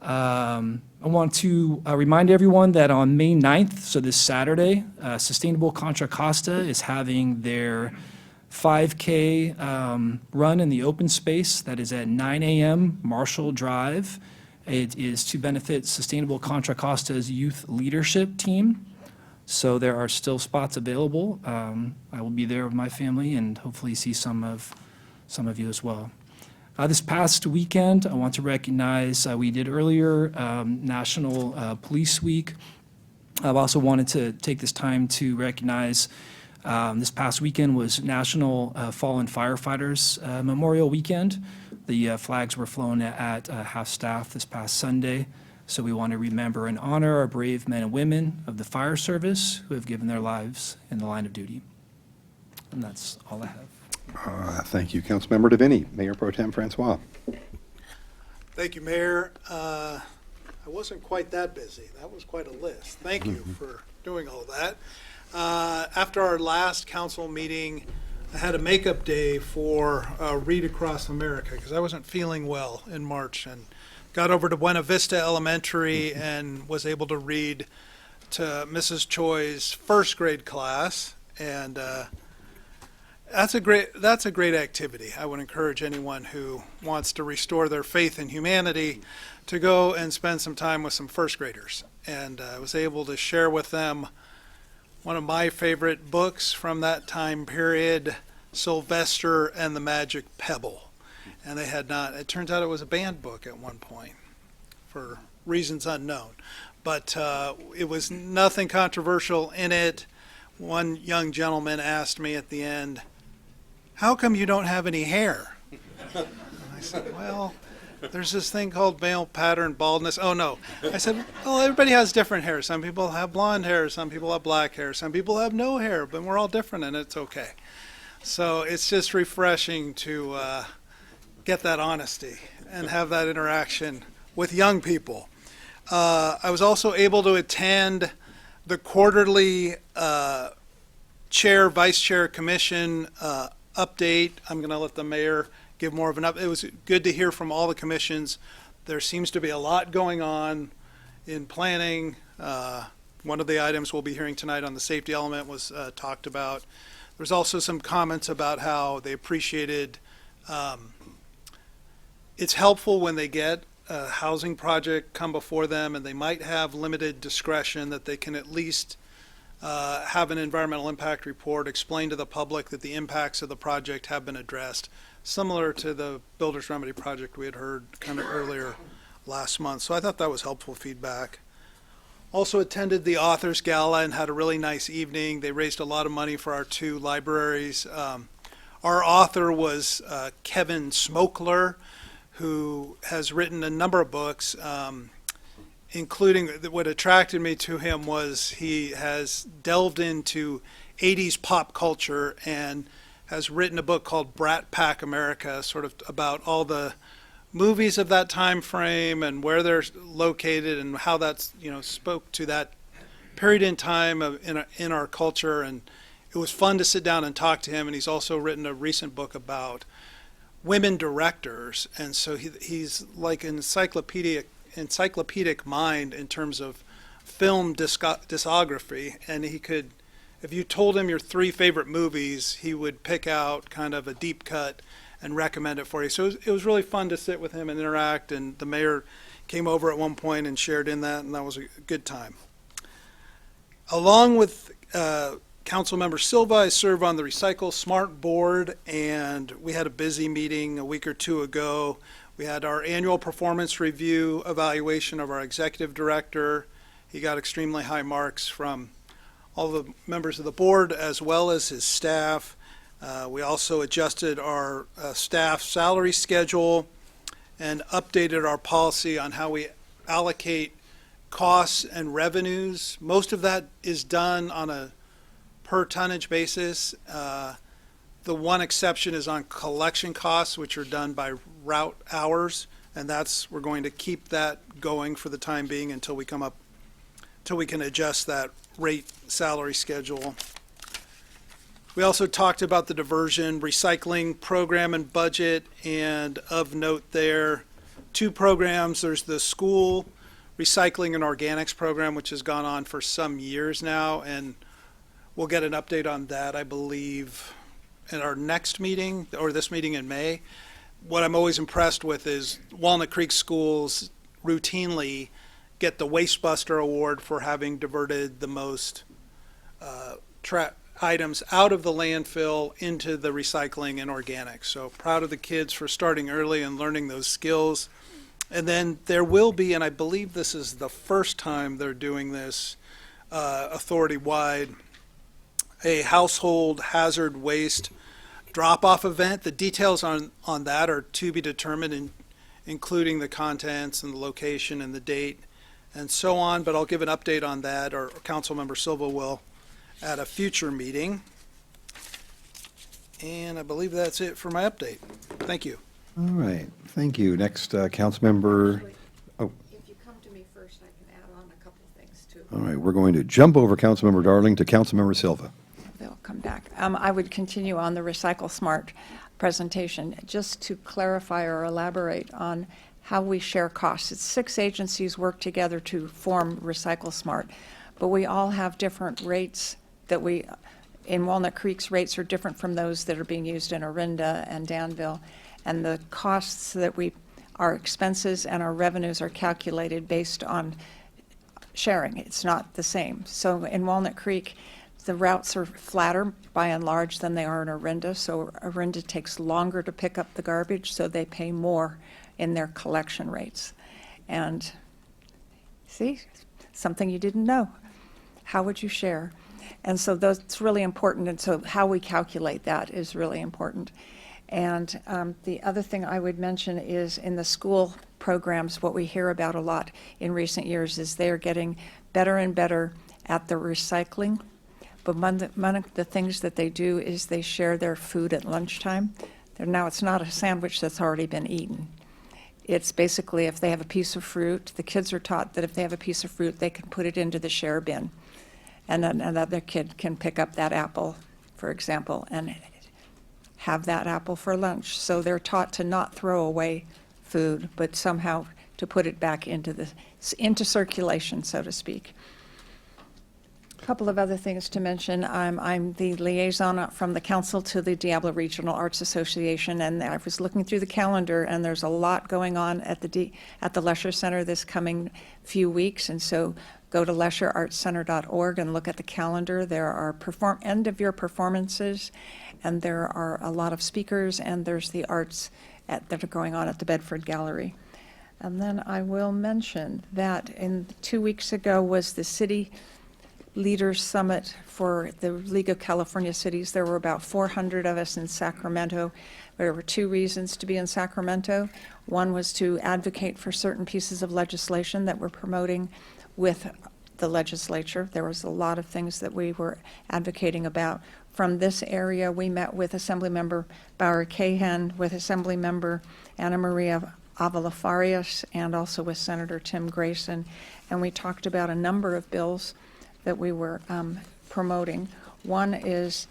I want to remind everyone that on May 9th, so this Saturday, Sustainable Contra Costa is having their 5K run in the open space. That is at 9 a.m. Marshall Drive. It is to benefit Sustainable Contra Costa's youth leadership team. So there are still spots available. I will be there with my family and hopefully see some of you as well. This past weekend, I want to recognize, we did earlier, National Police Week. I also wanted to take this time to recognize this past weekend was National Fallen Firefighters Memorial Weekend. The flags were flown at half-staff this past Sunday. So we want to remember and honor our brave men and women of the fire service who have given their lives in the line of duty. And that's all I have. Thank you, Councilmember Davini. Mayor Pro Tem Francois. Thank you, Mayor. I wasn't quite that busy. That was quite a list. Thank you for doing all that. After our last council meeting, I had a makeup day for Read Across America because I wasn't feeling well in March, and got over to Buena Vista Elementary and was able to read to Mrs. Choi's first grade class, and that's a great activity. I would encourage anyone who wants to restore their faith in humanity to go and spend some time with some first graders. And I was able to share with them one of my favorite books from that time period, Sylvester and the Magic Pebble. And they had not, it turns out it was a banned book at one point for reasons unknown. But it was nothing controversial in it. One young gentleman asked me at the end, "How come you don't have any hair?" And I said, "Well, there's this thing called male pattern baldness." "Oh, no." I said, "Well, everybody has different hair. Some people have blonde hair, some people have black hair, some people have no hair, but we're all different and it's okay." So it's just refreshing to get that honesty and have that interaction with young people. I was also able to attend the quarterly chair, vice chair commission update. I'm going to let the mayor give more of an update. It was good to hear from all the commissions. There seems to be a lot going on in planning. One of the items we'll be hearing tonight on the safety element was talked about. There's also some comments about how they appreciated it's helpful when they get a housing project come before them and they might have limited discretion, that they can at least have an environmental impact report, explain to the public that the impacts of the project have been addressed, similar to the Builder's Remedy project we had heard kind of earlier last month. So I thought that was helpful feedback. Also attended the Authors Gala and had a really nice evening. They raised a lot of money for our 2 libraries. Our author was Kevin Smokler, who has written a number of books, including what attracted me to him was he has delved into 80s pop culture and has written a book called Brat Pack America, sort of about all the movies of that time frame and where they're located and how that's, spoke to that period in time in our culture. And it was fun to sit down and talk to him. And he's also written a recent book about women directors. And so he's like an encyclopedic mind in terms of film discography. And he could, if you told him your 3 favorite movies, he would pick out kind of a deep cut and recommend it for you. So it was really fun to sit with him and interact, and the mayor came over at one point and shared in that, and that was a good time. Along with Councilmember Silva, I serve on the Recycle Smart Board, and we had a busy meeting a week or 2 ago. We had our annual performance review evaluation of our executive director. He got extremely high marks from all the members of the board as well as his staff. We also adjusted our staff salary schedule and updated our policy on how we allocate costs and revenues. Most of that is done on a per tonnage basis. The one exception is on collection costs, which are done by route hours, and we're going to keep that going for the time being until we can adjust that rate salary schedule. We also talked about the diversion recycling program and budget, and of note there, 2 programs. There's the school recycling and organics program, which has gone on for some years now, and we'll get an update on that, I believe, in our next meeting, or this meeting in May. What I'm always impressed with is Walnut Creek schools routinely get the Wastebuster Award for having diverted the most items out of the landfill into the recycling and organics. So proud of the kids for starting early and learning those skills. And then there will be, and I believe this is the first time they're doing this authority-wide, a household hazard waste drop-off event. The details on that are to be determined, including the contents and the location and the date and so on, but I'll give an update on that, or Councilmember Silva will, at a future meeting. And I believe that's it for my update. Thank you. All right, thank you. Next, Councilmember. Oh, If you come to me first, I can add on a couple of things too. all right, we're going to jump over Councilmember Darling to Councilmember Silva. They'll come back. I would continue on the Recycle Smart presentation, just to clarify or elaborate on how we share costs. It's 6 agencies work together to form Recycle Smart, but we all have different rates that in Walnut Creek's rates are different from those that are being used in Orinda and Danville. And the costs that our expenses and our revenues are calculated based on sharing. It's not the same. So in Walnut Creek, the routes are flatter by and large than they are in Orinda. So Orinda takes longer to pick up the garbage, so they pay more in their collection rates. And see, something you didn't know. How would you share? And so that's really important. And so how we calculate that is really important. And the other thing I would mention is in the school programs, what we hear about a lot in recent years is they're getting better and better at the recycling. But one of the things that they do is they share their food at lunchtime. Now, it's not a sandwich that's already been eaten. It's basically if they have a piece of fruit, the kids are taught that if they have a piece of fruit, they can put it into the share bin. And then another kid can pick up that apple, for example, and have that apple for lunch. So they're taught to not throw away food, but somehow to put it back into circulation, so to speak. A couple of other things to mention. I'm the liaison from the council to the Diablo Regional Arts Association, and I was looking through the calendar, and there's a lot going on at the Lesher Center this coming few weeks, and so go to lesherartscenter.org and look at the calendar. There are end-of-year performances, and there are a lot of speakers, and there's the arts that are going on at the Bedford Gallery. And then I will mention that 2 weeks ago was the City Leaders Summit for the League of California Cities. There were about 400 of us in Sacramento. There were 2 reasons to be in Sacramento. One was to advocate for certain pieces of legislation that we're promoting with the legislature. There was a lot of things that we were advocating about. From this area, we met with Assemblymember Bauer Cahan, with Assemblymember Ana Maria Avila Farias, and also with Senator Tim Grayson. And we talked about a number of bills that we were promoting. One is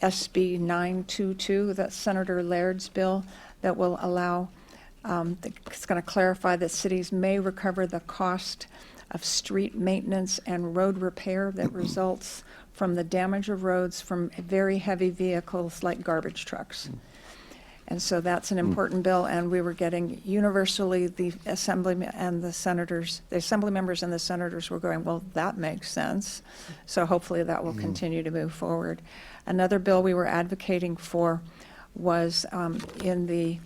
SB 922, that's Senator Laird's bill that will allow, it's going to clarify that cities may recover the cost of street maintenance and road repair that results from the damage of roads from very heavy vehicles like garbage trucks. And so that's an important bill, and we were getting universally the assembly and the senators, the assembly members and the senators were going, well, that makes sense. So hopefully that will continue to move forward. Another bill we were advocating for was in the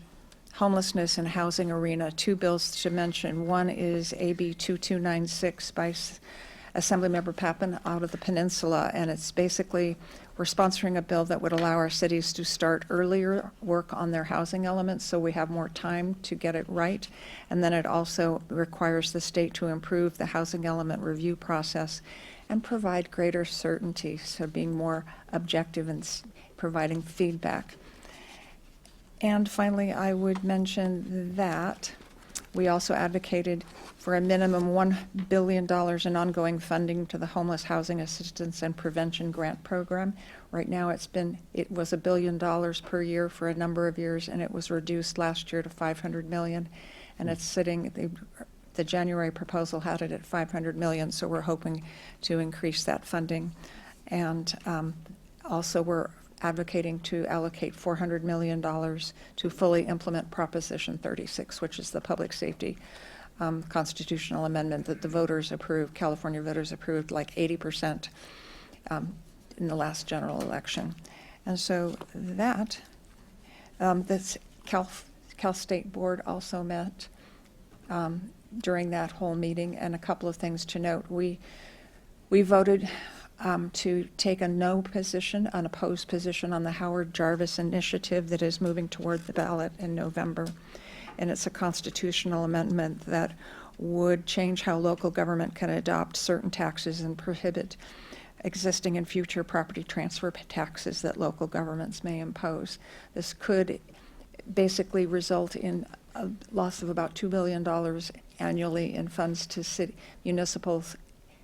homelessness and housing arena, 2 bills to mention. One is AB 2296 by Assemblymember Pappen out of the Peninsula, and it's basically we're sponsoring a bill that would allow our cities to start earlier work on their housing elements so we have more time to get it right. And then it also requires the state to improve the housing element review process and provide greater certainty, so being more objective and providing feedback. And finally, I would mention that we also advocated for a minimum $1 billion in ongoing funding to the Homeless Housing Assistance and Prevention Grant Program. Right now it was $1 billion per year for a number of years, and it was reduced last year to $500 million. And it's sitting, the January proposal had it at $500 million, so we're hoping to increase that funding. And also we're advocating to allocate $400 million to fully implement Proposition 36, which is the public safety constitutional amendment that the voters approved, California voters approved like 80%. in the last general election. And so that, this Cal State Board also met during that whole meeting, and a couple of things to note. We voted to take a no position, an opposed position on the Howard Jarvis initiative that is moving toward the ballot in November. And it's a constitutional amendment that would change how local government can adopt certain taxes and prohibit existing and future property transfer taxes that local governments may impose. This could basically result in a loss of about $2 billion annually in funds to municipal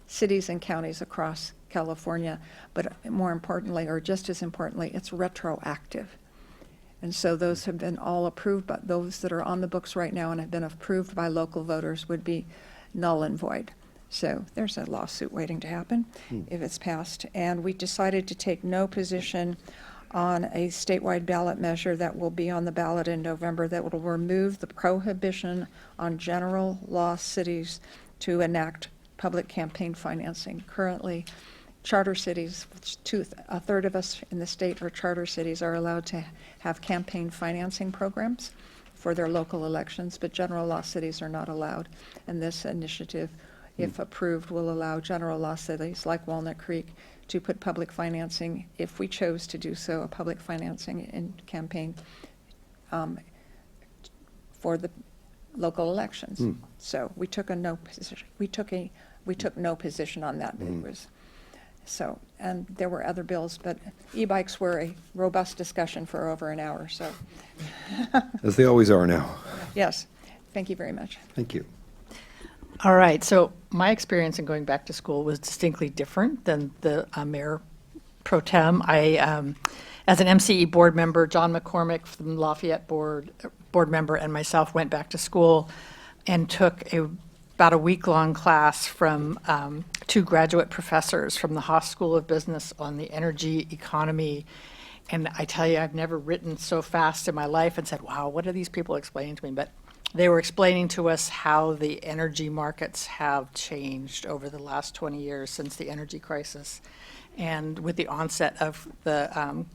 cities and counties across California, but more importantly, or just as importantly, it's retroactive. And so those have been all approved, but those that are on the books right now and have been approved by local voters would be null and void. So there's a lawsuit waiting to happen if it's passed. And we decided to take no position on a statewide ballot measure that will be on the ballot in November that will remove the prohibition on general law cities to enact public campaign financing. Currently, charter cities, a third of us in the state are charter cities, are allowed to have campaign financing programs for their local elections, but general law cities are not allowed. And this initiative, if approved, will allow general law cities like Walnut Creek to put public financing, if we chose to do so, a public financing in campaign for the local elections. So we took a no position. We took no position on that. It was so, and there were other bills, but e-bikes were a robust discussion for over an hour. So, As they always are now. yes, thank you very much. Thank you. All right, so my experience in going back to school was distinctly different than the Mayor Pro Tem. I, as an MCE board member, John McCormick from Lafayette board member, and myself went back to school and took about a week-long class from two graduate professors from the Haas School of Business on the energy economy. And I tell you, I've never written so fast in my life and said, wow, what are these people explaining to me? But they were explaining to us how the energy markets have changed over the last 20 years since the energy crisis. And with the onset of the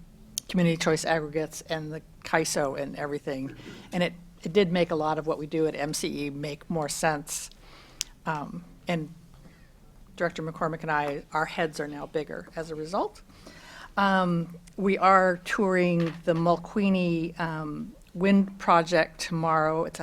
community choice aggregates and the CAISO and everything. And it did make a lot of what we do at MCE make more sense. And Director McCormick and I, our heads are now bigger as a result. We are touring the Mulqueeny wind project tomorrow. It's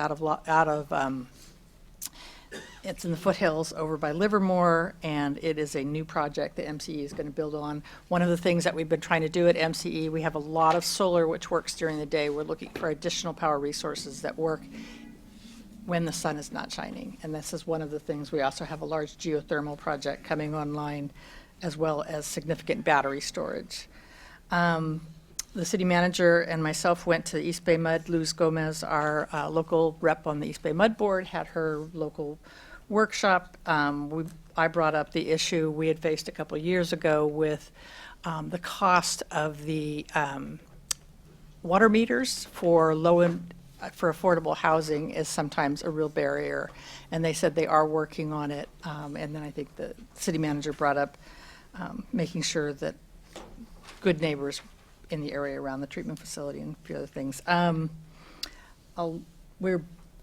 it's in the foothills over by Livermore, and it is a new project that MCE is going to build on. One of the things that we've been trying to do at MCE, we have a lot of solar which works during the day. We're looking for additional power resources that work when the sun is not shining, and this is one of the things. We also have a large geothermal project coming online, as well as significant battery storage. The city manager and myself went to East Bay Mud. Luz Gomez, our local rep on the East Bay Mud Board, had her local workshop. I brought up the issue we had faced a couple years ago with the cost of the water meters for for affordable housing is sometimes a real barrier, and they said they are working on it. And then I think the city manager brought up making sure that good neighbors in the area around the treatment facility and a few other things.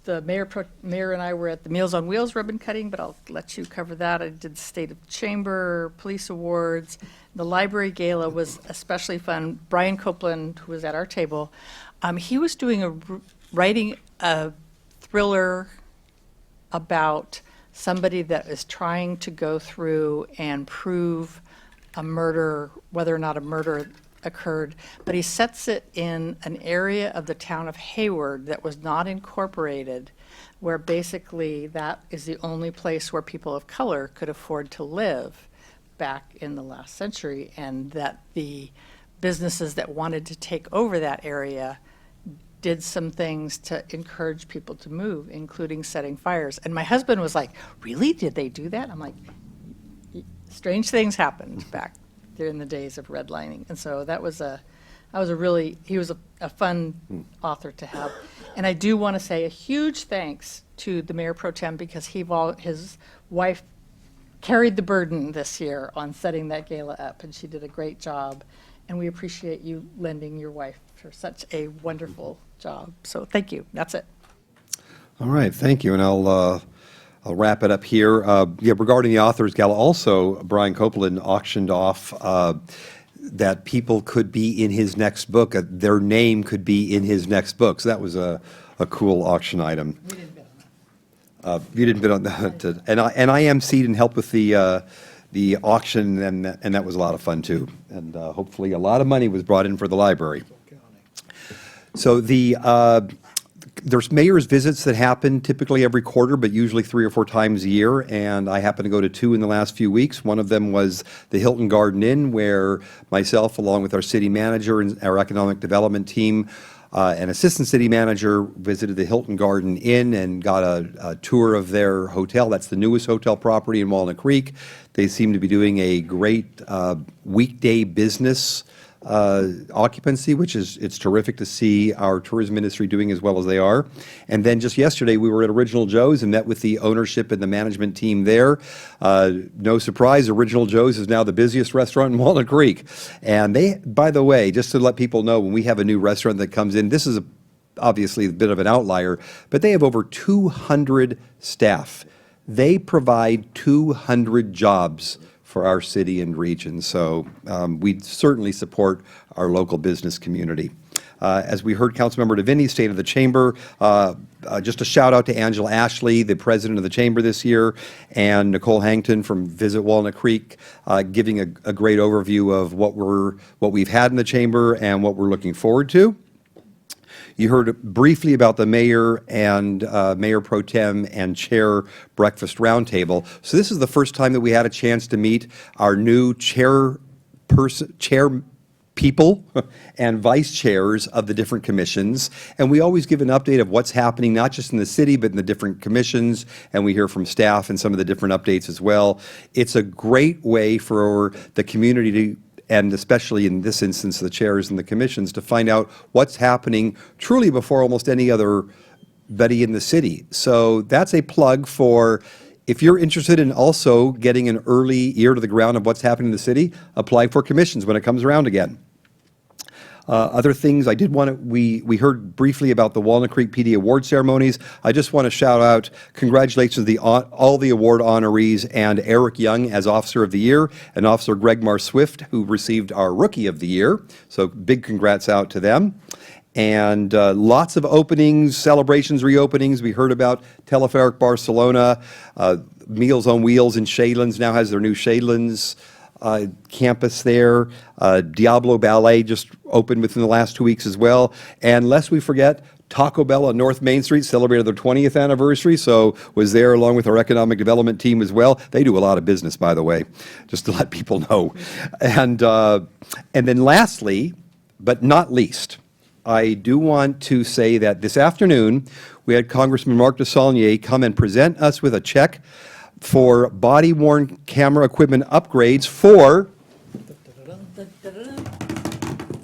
The mayor and I were at the Meals on Wheels ribbon cutting, but I'll let you cover that. I did the State of the Chamber, Police Awards. The Library Gala was especially fun. Brian Copeland, who was at our table, he was writing a thriller about somebody that is trying to go through and prove a murder, whether or not a murder occurred, but he sets it in an area of the town of Hayward that was not incorporated, where basically that is the only place where people of color could afford to live back in the last century, and that the businesses that wanted to take over that area did some things to encourage people to move, including setting fires. And my husband was like, really? Did they do that? I'm like, strange things happened back during the days of redlining. And so he was a fun author to have. And I do want to say a huge thanks to the Mayor Pro Tem, because his wife carried the burden this year on setting that gala up, and she did a great job. And we appreciate you lending your wife for such a wonderful job. So thank you. That's it. All right, thank you, and I'll wrap it up here. Yeah, regarding the Authors Gala, also, Brian Copeland auctioned off that people could be in his next book, their name could be in his next book. So that was a cool auction item. You didn't bid on that, and I emceed and helped with the auction, and that was a lot of fun too. And hopefully, a lot of money was brought in for the library. So there's mayor's visits that happen typically every quarter, but usually 3 or 4 times a year, and I happened to go to 2 in the last few weeks. One of them was the Hilton Garden Inn, where myself, along with our city manager and our economic development team, an assistant city manager, visited the Hilton Garden Inn and got a tour of their hotel. That's the newest hotel property in Walnut Creek. They seem to be doing a great weekday business occupancy, which it's terrific to see our tourism industry doing as well as they are. And then just yesterday, we were at Original Joe's and met with the ownership and the management team there. No surprise, Original Joe's is now the busiest restaurant in Walnut Creek. And they, by the way, just to let people know, when we have a new restaurant that comes in, this is obviously a bit of an outlier, but they have over 200 staff. They provide 200 jobs for our city and region. So we certainly support our local business community. As we heard Councilmember DeVinny, State of the Chamber, just a shout out to Angela Ashley, the president of the Chamber this year, and Nicole Hangton from Visit Walnut Creek, giving a great overview of what we've had in the Chamber and what we're looking forward to. You heard briefly about the mayor and mayor pro tem and chair breakfast roundtable. So this is the first time that we had a chance to meet our new chair people and vice chairs of the different commissions. And we always give an update of what's happening, not just in the city, but in the different commissions. And we hear from staff and some of the different updates as well. It's a great way for the community to, and especially in this instance, the chairs and the commissions, to find out what's happening truly before almost anybody in the city. So that's a plug for, if you're interested in also getting an early ear to the ground of what's happening in the city, apply for commissions when it comes around again. Other things I did want to, we heard briefly about the Walnut Creek PD award ceremonies. I just want to shout out congratulations to all the award honorees and Eric Young as Officer of the Year and Officer Greg Mar Swift, who received our Rookie of the Year. So big congrats out to them. And lots of openings, celebrations, reopenings. We heard about Teleferic Barcelona, Meals on Wheels in Shadelands now has their new Shadelands campus there. Diablo Ballet just opened within the last 2 weeks as well. And lest we forget, Taco Bell on North Main Street celebrated their 20th anniversary, so was there along with our economic development team as well. They do a lot of business, by the way, just to let people know. And then lastly, but not least, I do want to say that this afternoon, we had Congressman Mark DeSaulnier come and present us with a check for body-worn camera equipment upgrades for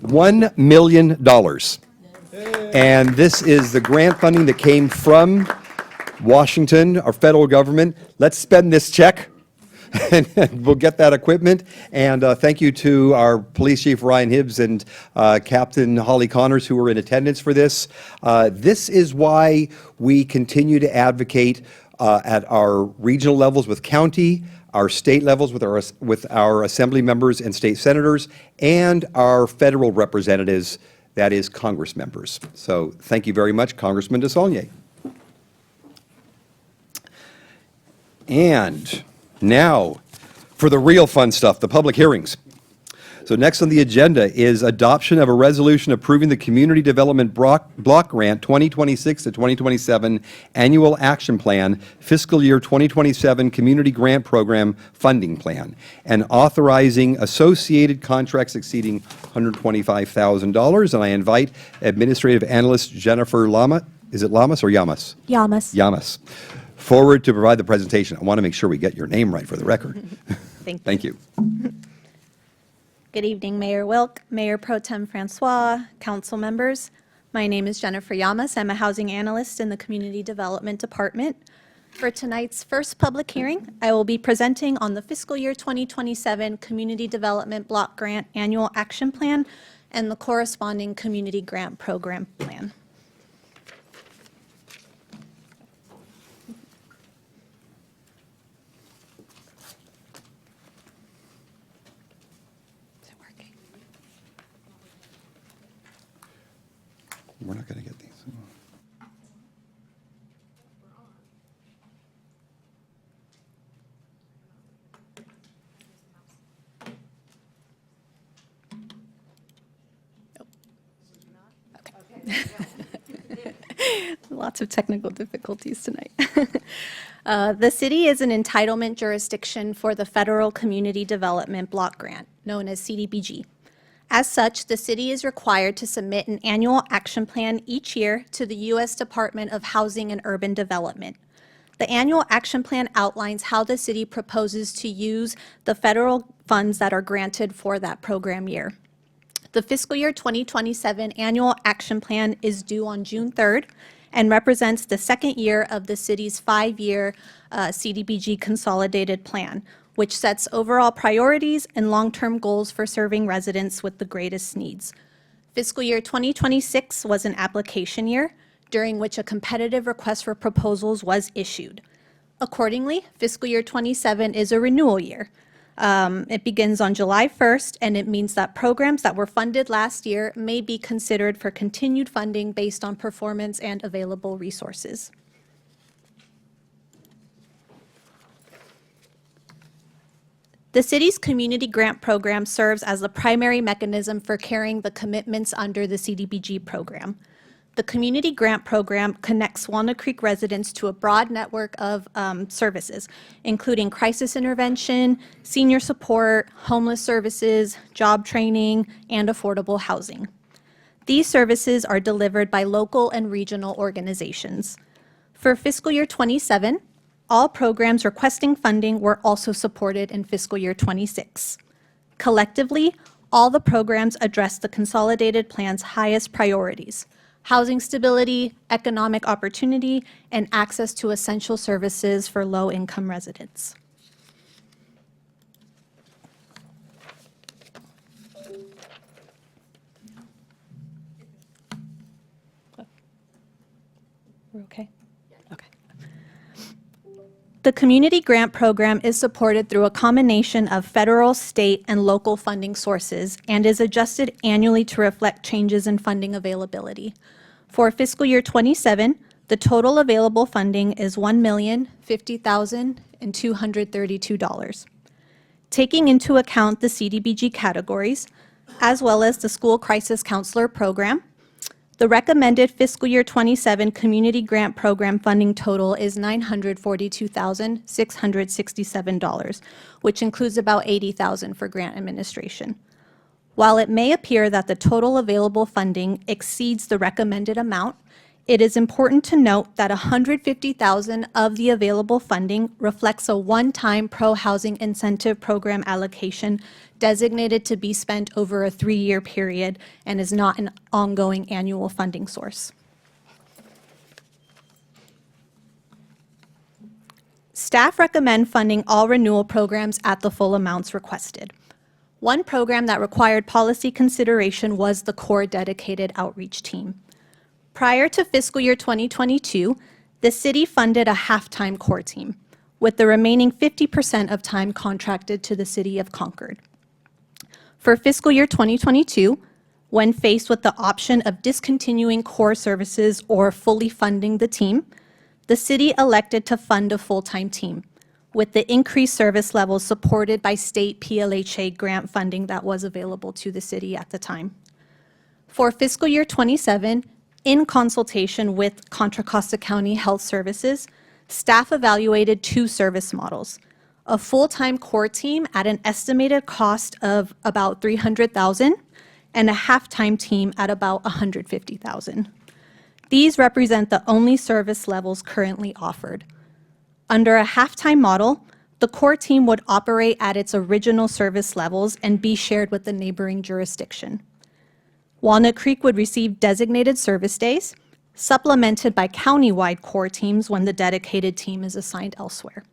$1 million. And this is the grant funding that came from Washington, our federal government. Let's spend this check, and we'll get that equipment. And thank you to our Police Chief Ryan Hibbs and Captain Holly Connors, who were in attendance for this. This is why we continue to advocate at our regional levels with county, our state levels with our assembly members and state senators, and our federal representatives, that is Congress members. So thank you very much, Congressman DeSaulnier. And now for the real fun stuff, the public hearings. So next on the agenda is adoption of a resolution approving the Community Development Block Grant 2026 to 2027 Annual Action Plan, Fiscal Year 2027 Community Grant Program Funding Plan, and authorizing associated contracts exceeding $125,000. And I invite Administrative Analyst Jennifer Lama, is it Lamas or Yamas? Yamas. Yamas, forward to provide the presentation. I want to make sure we get your name right for the record. Thank you. Thank you. Good evening, Mayor Wilk, Mayor Pro Tem Francois, council members. My name is Jennifer Yamas. I'm a housing analyst in the Community Development Department. For tonight's first public hearing, I will be presenting on the fiscal year 2027 Community Development Block Grant Annual Action Plan and the corresponding Community Grant Program Plan. Is it working? We're not going to get these. Lots of technical difficulties tonight. The city is an entitlement jurisdiction for the Federal Community Development Block Grant, known as CDBG. As such, the city is required to submit an annual action plan each year to the U.S. Department of Housing and Urban Development. The annual action plan outlines how the city proposes to use the federal funds that are granted for that program year. The fiscal year 2027 annual action plan is due on June 3rd and represents the second year of the city's 5-year CDBG consolidated plan, which sets overall priorities and long-term goals for serving residents with the greatest needs. Fiscal year 2026 was an application year, during which a competitive request for proposals was issued. Accordingly, fiscal year 27 is a renewal year. It begins on July 1st, and it means that programs that were funded last year may be considered for continued funding based on performance and available resources. The city's community grant program serves as the primary mechanism for carrying the commitments under the CDBG program. The community grant program connects Walnut Creek residents to a broad network of services, including crisis intervention, senior support, homeless services, job training, and affordable housing. These services are delivered by local and regional organizations. For fiscal year 27, all programs requesting funding were also supported in fiscal year 26. Collectively, all the programs address the consolidated plan's highest priorities: housing stability, economic opportunity, and access to essential services for low-income residents. We're okay? Okay. The Community Grant Program is supported through a combination of federal, state, and local funding sources and is adjusted annually to reflect changes in funding availability. For fiscal year 27, the total available funding is $1,050,232. Taking into account the CDBG categories, as well as the School Crisis Counselor Program, the recommended fiscal year 27 Community Grant Program funding total is $942,667, which includes about $80,000 for grant administration. While it may appear that the total available funding exceeds the recommended amount, it is important to note that $150,000 of the available funding reflects a one-time pro-housing incentive program allocation designated to be spent over a 3-year period and is not an ongoing annual funding source. Staff recommend funding all renewal programs at the full amounts requested. One program that required policy consideration was the core dedicated outreach team. Prior to fiscal year 2022, the city funded a half-time core team, with the remaining 50% of time contracted to the city of Concord. For fiscal year 2022, when faced with the option of discontinuing core services or fully funding the team, the city elected to fund a full-time team, with the increased service levels supported by state PLHA grant funding that was available to the city at the time. For fiscal year 27, in consultation with Contra Costa County Health Services, staff evaluated 2 service models: a full-time core team at an estimated cost of about $300,000 and a half-time team at about $150,000. These represent the only service levels currently offered. Under a half-time model, the core team would operate at its original service levels and be shared with the neighboring jurisdiction. Walnut Creek would receive designated service days, supplemented by county-wide core teams when the dedicated team is assigned elsewhere.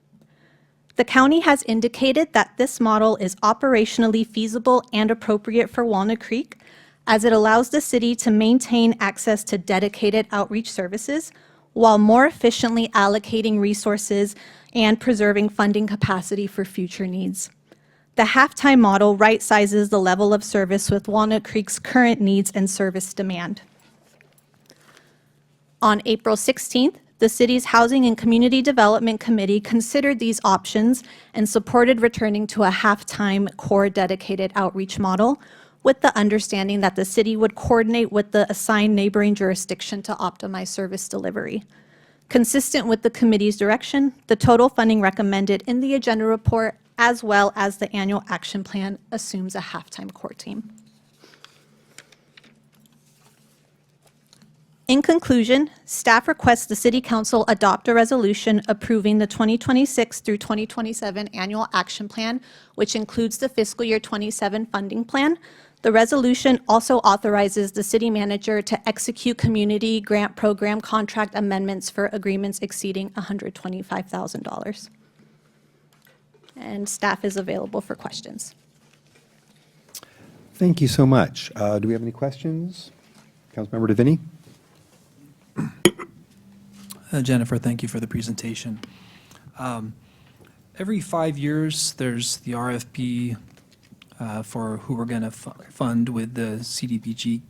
The county has indicated that this model is operationally feasible and appropriate for Walnut Creek, as it allows the city to maintain access to dedicated outreach services while more efficiently allocating resources and preserving funding capacity for future needs. The halftime model right-sizes the level of service with Walnut Creek's current needs and service demand. On April 16th, the city's Housing and Community Development Committee considered these options and supported returning to a half-time core dedicated outreach model, with the understanding that the city would coordinate with the assigned neighboring jurisdiction to optimize service delivery. Consistent with the committee's direction, the total funding recommended in the agenda report, as well as the annual action plan, assumes a half-time core team. In conclusion, staff requests the City Council adopt a resolution approving the 2026 through 2027 Annual Action Plan, which includes the fiscal year 27 funding plan. The resolution also authorizes the city manager to execute community grant program contract amendments for agreements exceeding $125,000. And staff is available for questions. Thank you so much. Do we have any questions? Councilmember DeVinny? Jennifer, thank you for the presentation. Every 5 years, there's the RFP for who we're going to fund with the CDBG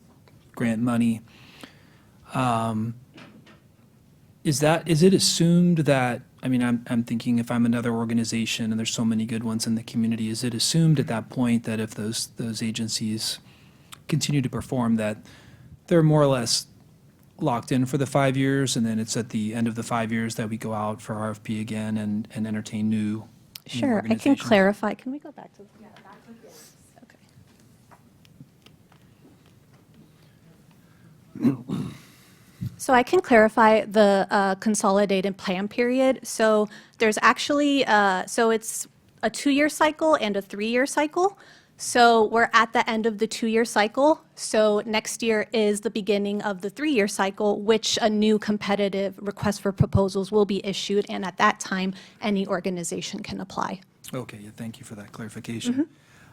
grant money. Is it assumed that, I mean, I'm thinking if I'm another organization and there's so many good ones in the community, is it assumed at that point that if those agencies continue to perform, that they're more or less locked in for the 5 years, and then it's at the end of the 5 years that we go out for RFP again and entertain new Sure, I can organizations? clarify. Can we go back to? Yeah, back to this. Okay. So I can clarify the consolidated plan period. So there's actually, so it's a 2-year cycle and a 3-year cycle. So we're at the end of the 2-year cycle. So next year is the beginning of the 3-year cycle, which a new competitive request for proposals will be issued. And at that time, any organization can apply. Okay, yeah, thank you for that clarification.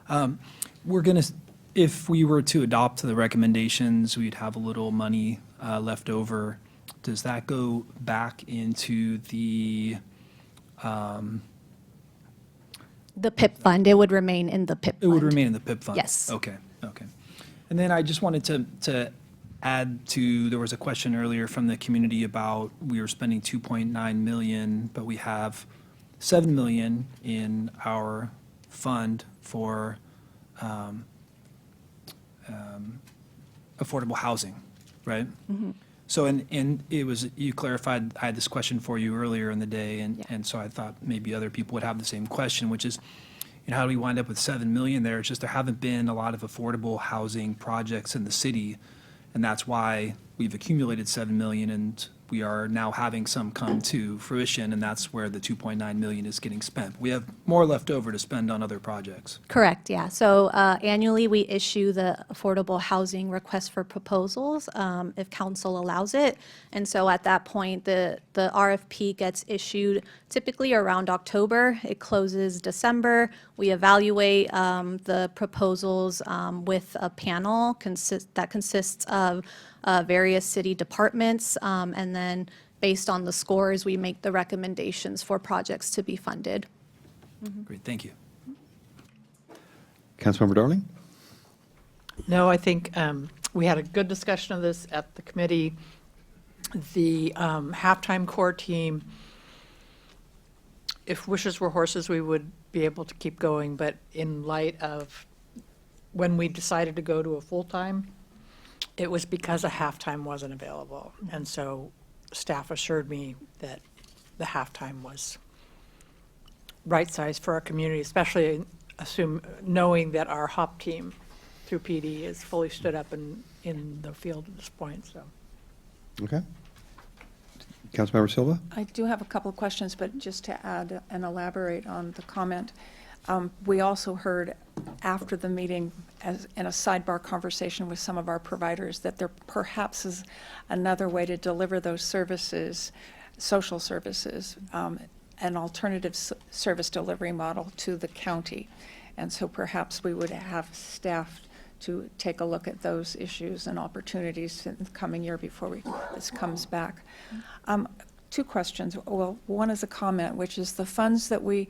We're going to, if we were to adopt the recommendations, we'd have a little money left over. Does that go back into the PIP fund? It would remain in the PIP fund. It would remain in the PIP fund? Yes. Okay. And then I just wanted to add to, there was a question earlier from the community about we were spending 2.9 million, but we have 7 million in our fund for affordable housing, right? So, and it was, you clarified, I had this question for you earlier in the day, and so I thought maybe other people would have the same question, which is, you know, how do we wind up with 7 million there? It's just there haven't been a lot of affordable housing projects in the city, and that's why we've accumulated 7 million, and we are now having some come to fruition, and that's where the 2.9 million is getting spent. We have more left over to spend on other projects. Correct, yeah. So annually, we issue the affordable housing request for proposals if council allows it. And so at that point, the RFP gets issued typically around October. It closes December. We evaluate the proposals with a panel that consists of various city departments, and then based on the scores, we make the recommendations for projects to be funded. Great, thank you. Councilmember Darling? No, I think we had a good discussion of this at the committee. The halftime core team, if wishes were horses, we would be able to keep going, but in light of when we decided to go to a full-time, it was because a halftime wasn't available. And so staff assured me that the halftime was right-sized for our community, especially knowing that our HOP team through PD is fully stood up in the field at this point, so. Okay. Councilmember Silva? I do have a couple of questions, but just to add and elaborate on the comment. We also heard after the meeting, as in a sidebar conversation with some of our providers, that there perhaps is another way to deliver those services, social services, an alternative service delivery model to the county. And so perhaps we would have staff to take a look at those issues and opportunities in the coming year before this comes back. Two questions. Well, one is a comment, which is the funds that we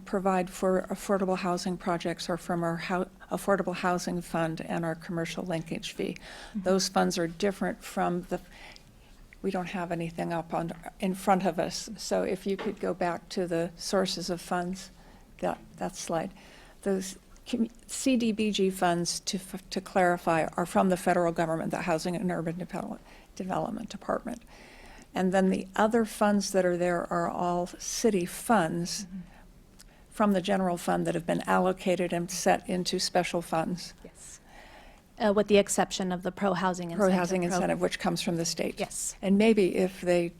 provide for affordable housing projects are from our Affordable Housing Fund and our commercial linkage fee. Those funds are different from we don't have anything up in front of us. So if you could go back to the sources of funds, that slide. Those CDBG funds, to clarify, are from the federal government, the Housing and Urban Development Department. And then the other funds that are there are all city funds from the general fund that have been allocated and set into special funds. Yes. With the exception of the pro-housing incentive. Pro-housing incentive, which comes from the state. Yes. And maybe if the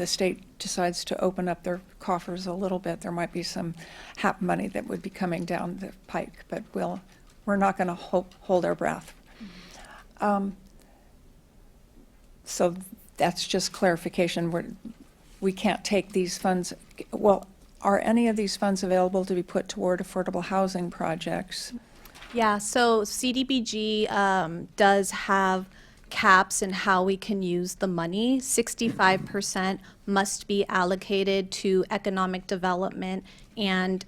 state decides to open up their coffers a little bit, there might be some HAP money that would be coming down the pike, but we're not going to hold our breath. So that's just clarification. We can't take these funds. Well, are any of these funds available to be put toward affordable housing projects? Yeah, so CDBG does have caps in how we can use the money. 65% must be allocated to economic development and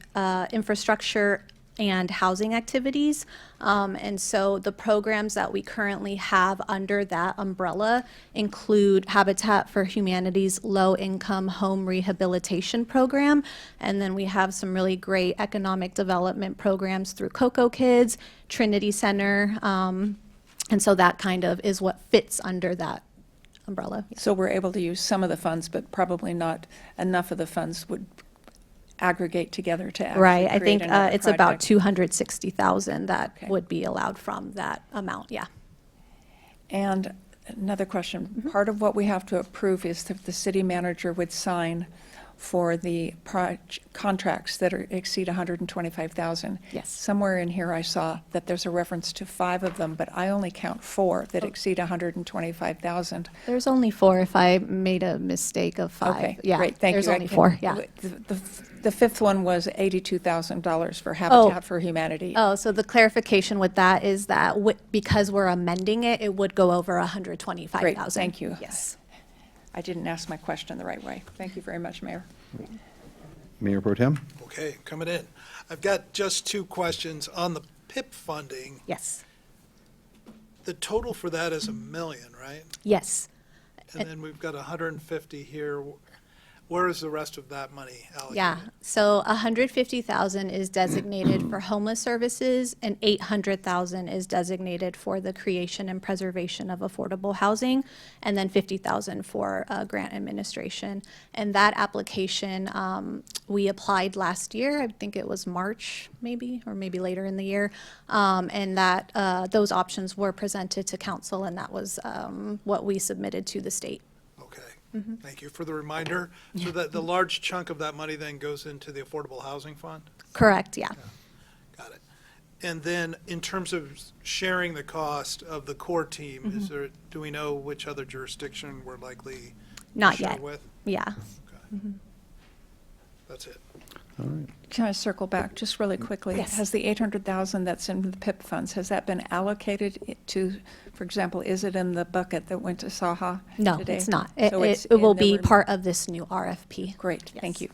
infrastructure and housing activities. And so the programs that we currently have under that umbrella include Habitat for Humanity's low-income home rehabilitation program. And then we have some really great economic development programs through Cocoa Kids, Trinity Center. And so that kind of is what fits under that umbrella. So we're able to use some of the funds, but probably not enough of the funds would aggregate together to actually Right, I create think another it's about project. 260,000 that Okay. would be allowed from that amount, yeah. And another question, part of what we have to approve is that the city manager would sign for the contracts that exceed 125,000. Yes. Somewhere in here I saw that there's a reference to 5 of them, but I only count 4 that exceed 125,000. There's only 4 if I made a mistake of 5. Okay, Yeah, great, thank you. there's only 4, yeah. The 5th one was $82,000 for Habitat for Humanity. Oh, so the clarification with that is that because we're amending it, it would go over 125,000. Great, thank you. Yes. I didn't ask my question the right way. Thank you very much, Mayor. Mayor Pro Tem? Okay, coming in. I've got just 2 questions on the PIP funding. Yes. The total for that is $1 million, right? Yes. And then we've got 150 here. Where is the rest of that money allocated? Yeah, so 150,000 is designated for homeless services and 800,000 is designated for the creation and preservation of affordable housing, and then 50,000 for grant administration. And that application, we applied last year, I think it was March maybe, or maybe later in the year. And that those options were presented to council, and that was what we submitted to the state. Thank you for the reminder. So that the large chunk of that money then goes into the Affordable Housing Fund? Correct, yeah. Got it. And then in terms of sharing the cost of the core team, do we know which other jurisdiction we're likely Not to share yet. with? Yeah. That's it. All right. Can I circle back just really quickly? Yes. Has the 800,000 that's in the PIP funds, has that been allocated to, for example, is it in the bucket that went to Saha No, today? it's not. So It in will the be part of this new RFP. Great, thank you.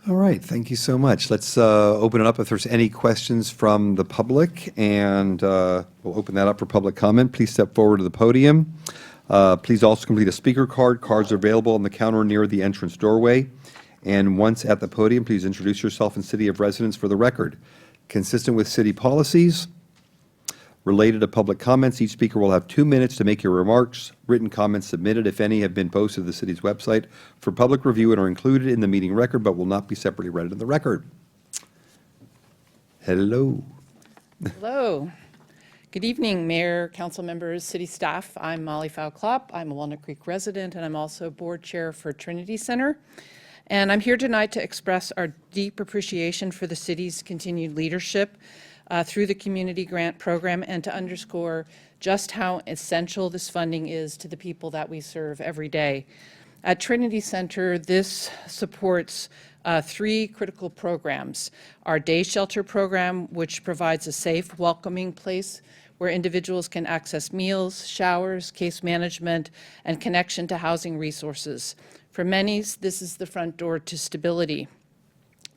All right, thank you so much. Let's open it up if there's any questions from the public, and we'll open that up for public comment. Please step forward to the podium. Please also complete a speaker card. Cards are available on the counter near the entrance doorway. And once at the podium, please introduce yourself and city of residence for the record. Consistent with city policies, related to public comments, each speaker will have 2 minutes to make your remarks. Written comments submitted, if any, have been posted to the city's website for public review and are included in the meeting record, but will not be separately read in the record. Hello. Hello. Good evening, Mayor, council members, city staff. I'm Molly Fow-Klopp. I'm a Walnut Creek resident, and I'm also board chair for Trinity Center. And I'm here tonight to express our deep appreciation for the city's continued leadership through the community grant program and to underscore just how essential this funding is to the people that we serve every day. At Trinity Center, this supports 3 critical programs. Our day shelter program, which provides a safe, welcoming place where individuals can access meals, showers, case management, and connection to housing resources. For many, this is the front door to stability.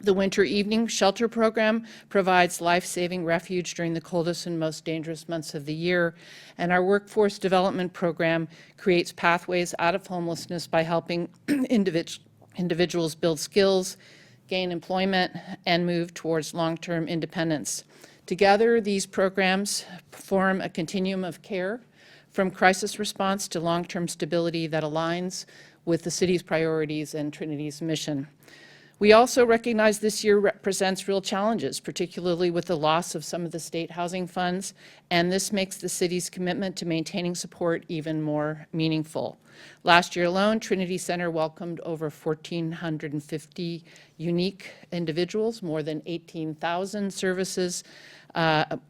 The winter evening shelter program provides life-saving refuge during the coldest and most dangerous months of the year. And our workforce development program creates pathways out of homelessness by helping individuals build skills, gain employment, and move towards long-term independence. Together, these programs form a continuum of care from crisis response to long-term stability that aligns with the city's priorities and Trinity's mission. We also recognize this year represents real challenges, particularly with the loss of some of the state housing funds, and this makes the city's commitment to maintaining support even more meaningful. Last year alone, Trinity Center welcomed over 1,450 unique individuals, more than 18,000 services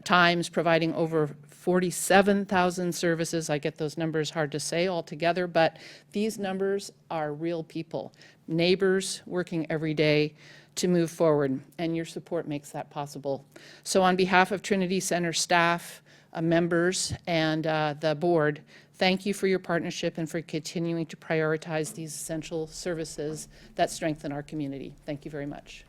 times, providing over 47,000 services. I get those numbers hard to say altogether, but these numbers are real people, neighbors working every day to move forward, and your support makes that possible. So on behalf of Trinity Center staff, members, and the board, thank you for your partnership and for continuing to prioritize these essential services that strengthen our community. Thank you very much.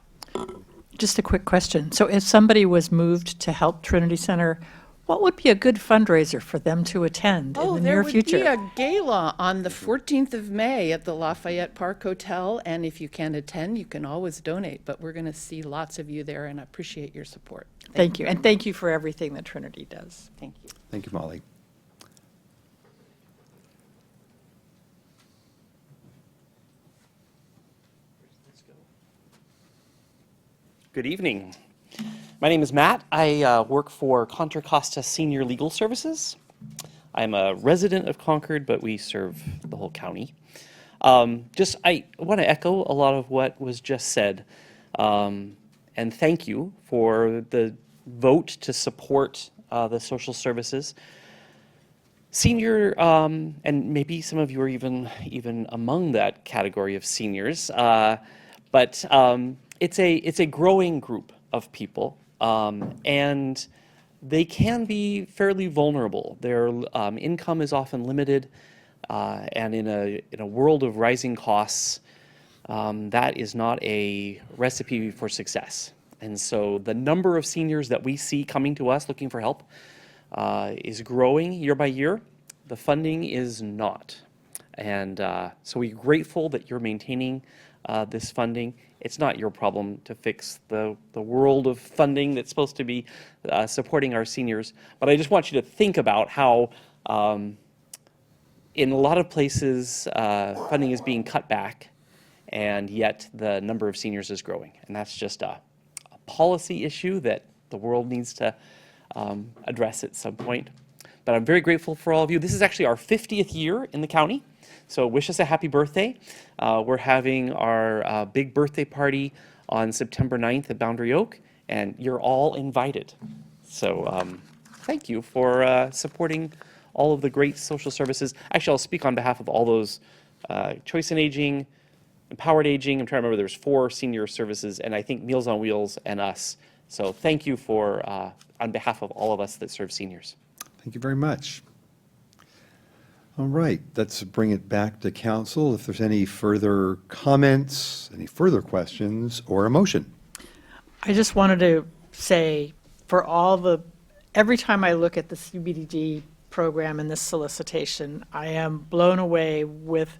Just a quick question. So if somebody was moved to help Trinity Center, what would be a good fundraiser for them to attend in the near future? There would be a gala on the 14th of May at the Lafayette Park Hotel, and if you can't attend, you can always donate, but we're going to see lots of you there, and I appreciate your support. Thank you, and thank you for everything that Trinity does. Thank you. Thank you, Molly. Good evening. My name is Matt. I work for Contra Costa Senior Legal Services. I'm a resident of Concord, but we serve the whole county. I want to echo a lot of what was just said, and thank you for the vote to support the social services. Senior, and maybe some of you are even among that category of seniors, but it's a growing group of people, and they can be fairly vulnerable. Their income is often limited, and in a world of rising costs, that is not a recipe for success. And so the number of seniors that we see coming to us looking for help is growing year by year. The funding is not. And so we're grateful that you're maintaining this funding. It's not your problem to fix the world of funding that's supposed to be supporting our seniors. But I just want you to think about how in a lot of places funding is being cut back, and yet the number of seniors is growing. And that's just a policy issue that the world needs to address at some point. But I'm very grateful for all of you. This is actually our 50th year in the county. So wish us a happy birthday. We're having our big birthday party on September 9th at Boundary Oak, and you're all invited. So thank you for supporting all of the great social services. Actually, I'll speak on behalf of all those Choice in Aging, Empowered Aging. I'm trying to remember, there's 4 senior services, and I think Meals on Wheels and us. So thank you for, on behalf of all of us that serve seniors. Thank you very much. All right, let's bring it back to council. If there's any further comments, any further questions, or a motion. I just wanted to say, every time I look at the CBDG program and this solicitation, I am blown away with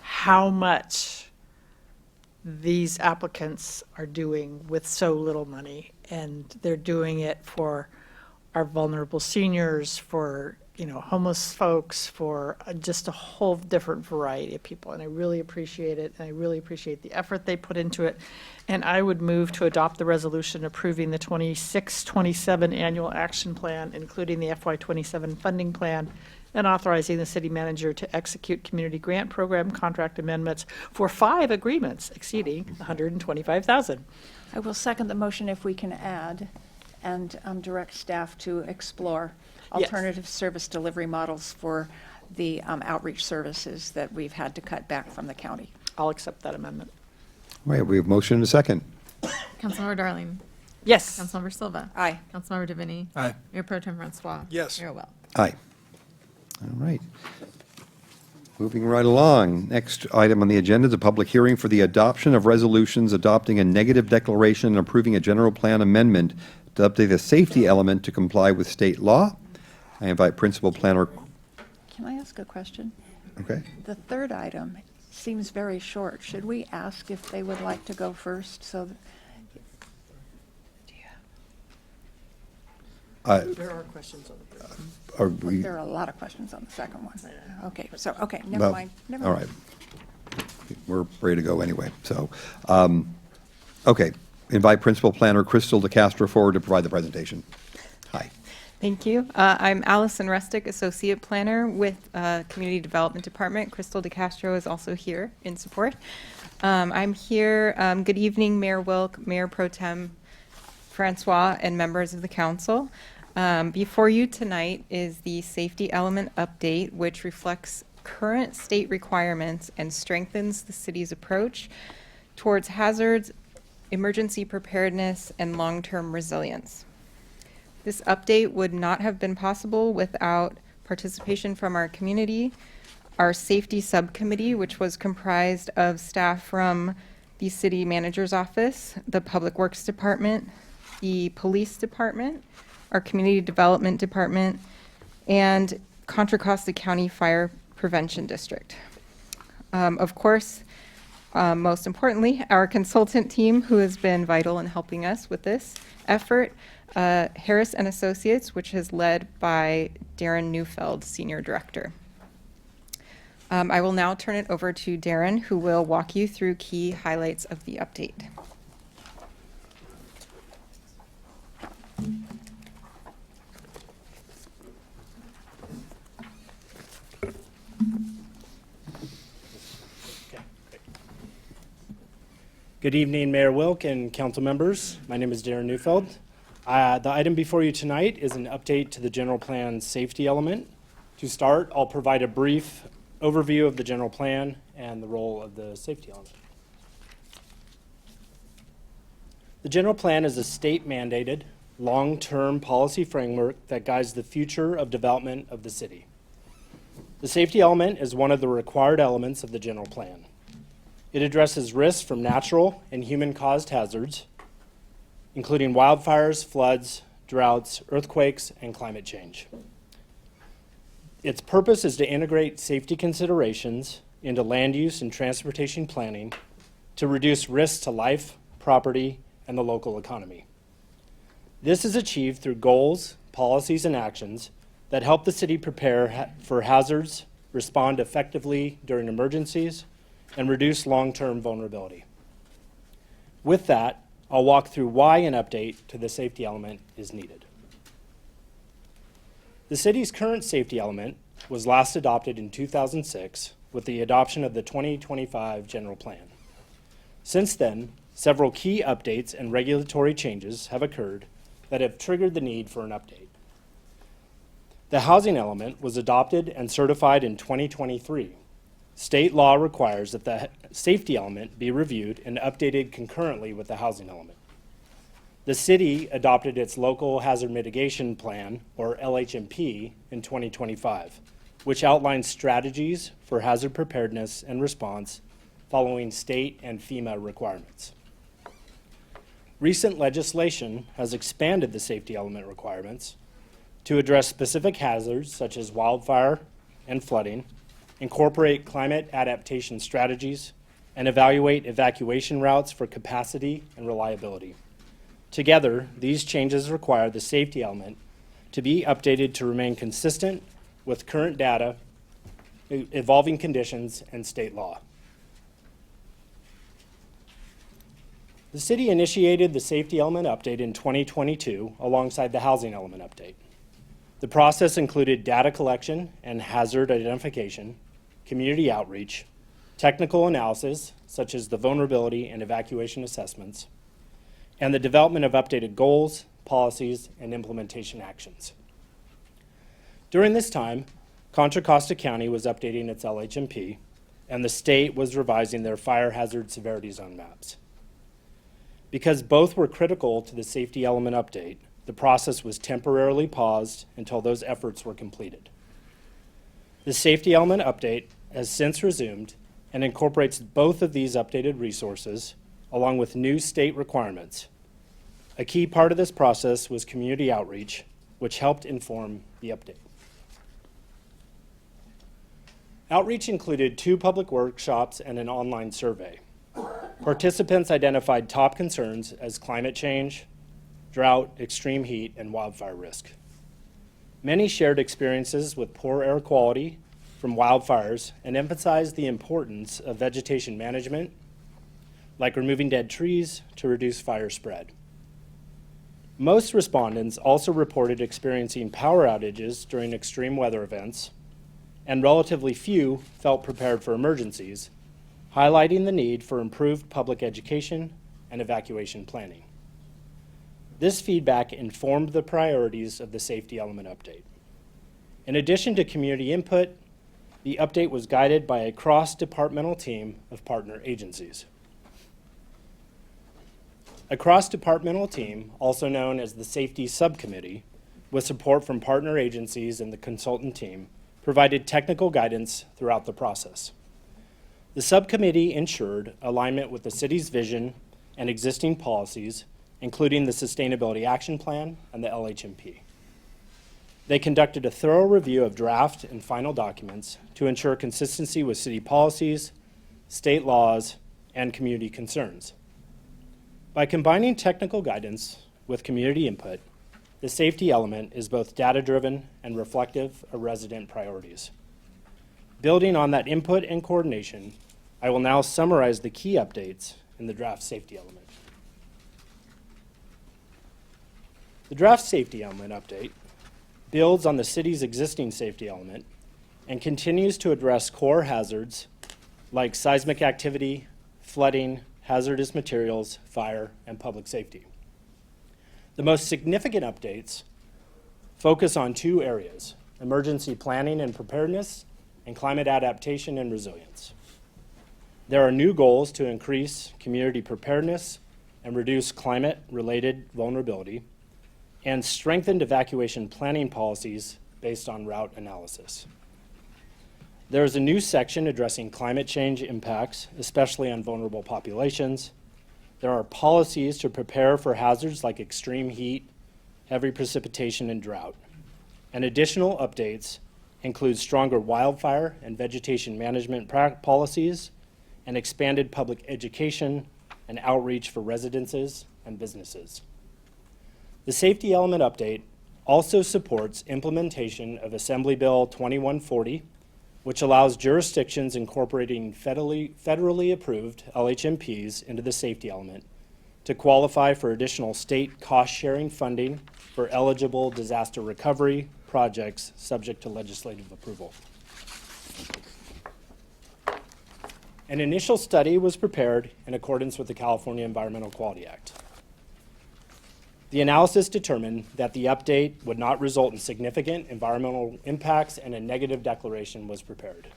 how much these applicants are doing with so little money. And they're doing it for our vulnerable seniors, for homeless folks, for just a whole different variety of people. And I really appreciate it, and I really appreciate the effort they put into it. And I would move to adopt the resolution approving the 26-27 annual action plan, including the FY27 funding plan, and authorizing the city manager to execute community grant program contract amendments for 5 agreements exceeding $125,000. I will second the motion if we can add and direct staff to explore Yes. alternative service delivery models for the outreach services that we've had to cut back from the county. I'll accept that amendment. All right, we have motion and a second. Councilmember Darling. Yes. Councilmember Silva. Aye. Councilmember DeVinny. Aye. Mayor Pro Tem Francois. Yes. Mayor Well. Aye. All right. Moving right along. Next item on the agenda is a public hearing for the adoption of resolutions adopting a negative declaration and approving a general plan amendment to update the safety element to comply with state law. I invite Principal Planner. Can I ask a question? Okay. The third item seems very short. Should we ask if they would like to go first? So There are questions on the first one. Are we? there are a lot of questions on the second one. Okay, so, okay, never Well, mind. Never all mind. right. We're ready to go anyway. So, okay. Invite Principal Planner Crystal DeCastro forward to provide the presentation. Hi. Thank you. I'm Allison Rustick, Associate Planner with Community Development Department. Crystal DeCastro is also here in support. I'm here. Good evening, Mayor Wilk, Mayor Pro Tem Francois, and members of the council. Before you tonight is the safety element update, which reflects current state requirements and strengthens the city's approach towards hazards, emergency preparedness, and long-term resilience. This update would not have been possible without participation from our community, our safety subcommittee, which was comprised of staff from the city manager's office, the public works department, the police department, our community development department, and Contra Costa County Fire Prevention District. Of course, most importantly, our consultant team, who has been vital in helping us with this effort, Harris and Associates, which is led by Darren Neufeld, Senior Director. I will now turn it over to Darren, who will walk you through key highlights of the update. Good evening, Mayor Wilk and council members. My name is Darren Neufeld. The item before you tonight is an update to the general plan safety element. To start, I'll provide a brief overview of the general plan and the role of the safety element. The general plan is a state-mandated, long-term policy framework that guides the future of development of the city. The safety element is one of the required elements of the general plan. It addresses risks from natural and human-caused hazards, including wildfires, floods, droughts, earthquakes, and climate change. Its purpose is to integrate safety considerations into land use and transportation planning to reduce risks to life, property, and the local economy. This is achieved through goals, policies, and actions that help the city prepare for hazards, respond effectively during emergencies, and reduce long-term vulnerability. With that, I'll walk through why an update to the safety element is needed. The city's current safety element was last adopted in 2006 with the adoption of the 2025 general plan. Since then, several key updates and regulatory changes have occurred that have triggered the need for an update. The housing element was adopted and certified in 2023. State law requires that the safety element be reviewed and updated concurrently with the housing element. The city adopted its Local Hazard Mitigation Plan, or LHMP, in 2025, which outlines strategies for hazard preparedness and response following state and FEMA requirements. Recent legislation has expanded the safety element requirements to address specific hazards such as wildfire and flooding, incorporate climate adaptation strategies, and evaluate evacuation routes for capacity and reliability. Together, these changes require the safety element to be updated to remain consistent with current data, evolving conditions, and state law. The city initiated the safety element update in 2022 alongside the housing element update. The process included data collection and hazard identification, community outreach, technical analysis, such as the vulnerability and evacuation assessments, and the development of updated goals, policies, and implementation actions. During this time, Contra Costa County was updating its LHMP, and the state was revising their fire hazard severity zone maps. Because both were critical to the safety element update, the process was temporarily paused until those efforts were completed. The safety element update has since resumed and incorporates both of these updated resources along with new state requirements. A key part of this process was community outreach, which helped inform the update. Outreach included 2 public workshops and an online survey. Participants identified top concerns as climate change, drought, extreme heat, and wildfire risk. Many shared experiences with poor air quality from wildfires and emphasized the importance of vegetation management, like removing dead trees to reduce fire spread. Most respondents also reported experiencing power outages during extreme weather events, and relatively few felt prepared for emergencies, highlighting the need for improved public education and evacuation planning. This feedback informed the priorities of the safety element update. In addition to community input, the update was guided by a cross-departmental team of partner agencies. A cross-departmental team, also known as the Safety Subcommittee, with support from partner agencies and the consultant team, provided technical guidance throughout the process. The subcommittee ensured alignment with the city's vision and existing policies, including the Sustainability Action Plan and the LHMP. They conducted a thorough review of draft and final documents to ensure consistency with city policies, state laws, and community concerns. By combining technical guidance with community input, the safety element is both data-driven and reflective of resident priorities. Building on that input and coordination, I will now summarize the key updates in the draft safety element. The draft safety element update builds on the city's existing safety element and continues to address core hazards like seismic activity, flooding, hazardous materials, fire, and public safety. The most significant updates focus on 2 areas: emergency planning and preparedness, and climate adaptation and resilience. There are new goals to increase community preparedness and reduce climate-related vulnerability, and strengthened evacuation planning policies based on route analysis. There is a new section addressing climate change impacts, especially on vulnerable populations. There are policies to prepare for hazards like extreme heat, heavy precipitation, and drought. And additional updates include stronger wildfire and vegetation management policies and expanded public education and outreach for residences and businesses. The safety element update also supports implementation of Assembly Bill 2140, which allows jurisdictions incorporating federally approved LHMPs into the safety element to qualify for additional state cost-sharing funding for eligible disaster recovery projects subject to legislative approval. An initial study was prepared in accordance with the California Environmental Quality Act. The analysis determined that the update would not result in significant environmental impacts, and a negative declaration was prepared.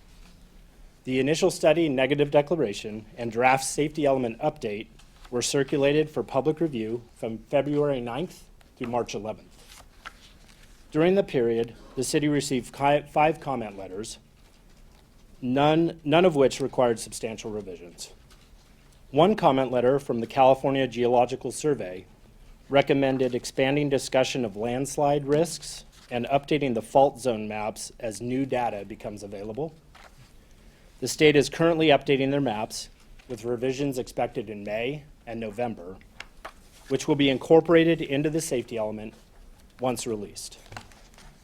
The initial study, negative declaration, and draft safety element update were circulated for public review from February 9th through March 11th. During the period, the city received 5 comment letters, none of which required substantial revisions. One comment letter from the California Geological Survey recommended expanding discussion of landslide risks and updating the fault zone maps as new data becomes available. The state is currently updating their maps with revisions expected in May and November, which will be incorporated into the safety element once released.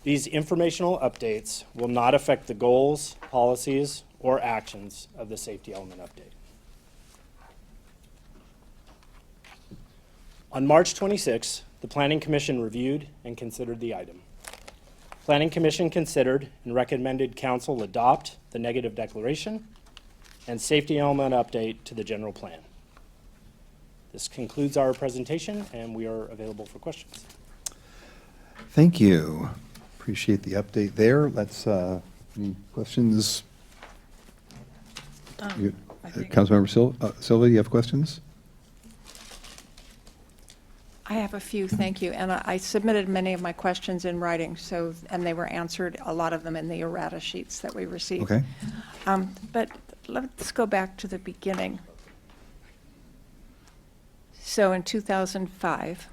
These informational updates will not affect the goals, policies, or actions of the safety element update. On March 26, the Planning Commission reviewed and considered the item. Planning Commission considered and recommended council adopt the negative declaration and safety element update to the general plan. This concludes our presentation, and we are available for questions. Thank you. Appreciate the update there. Let's, any questions? Councilmember Silva, you have questions? I have a few, thank you. And I submitted many of my questions in writing, so, and they were answered, a lot of them in the errata sheets that we received. Okay. But let's go back to the beginning. So in 2005,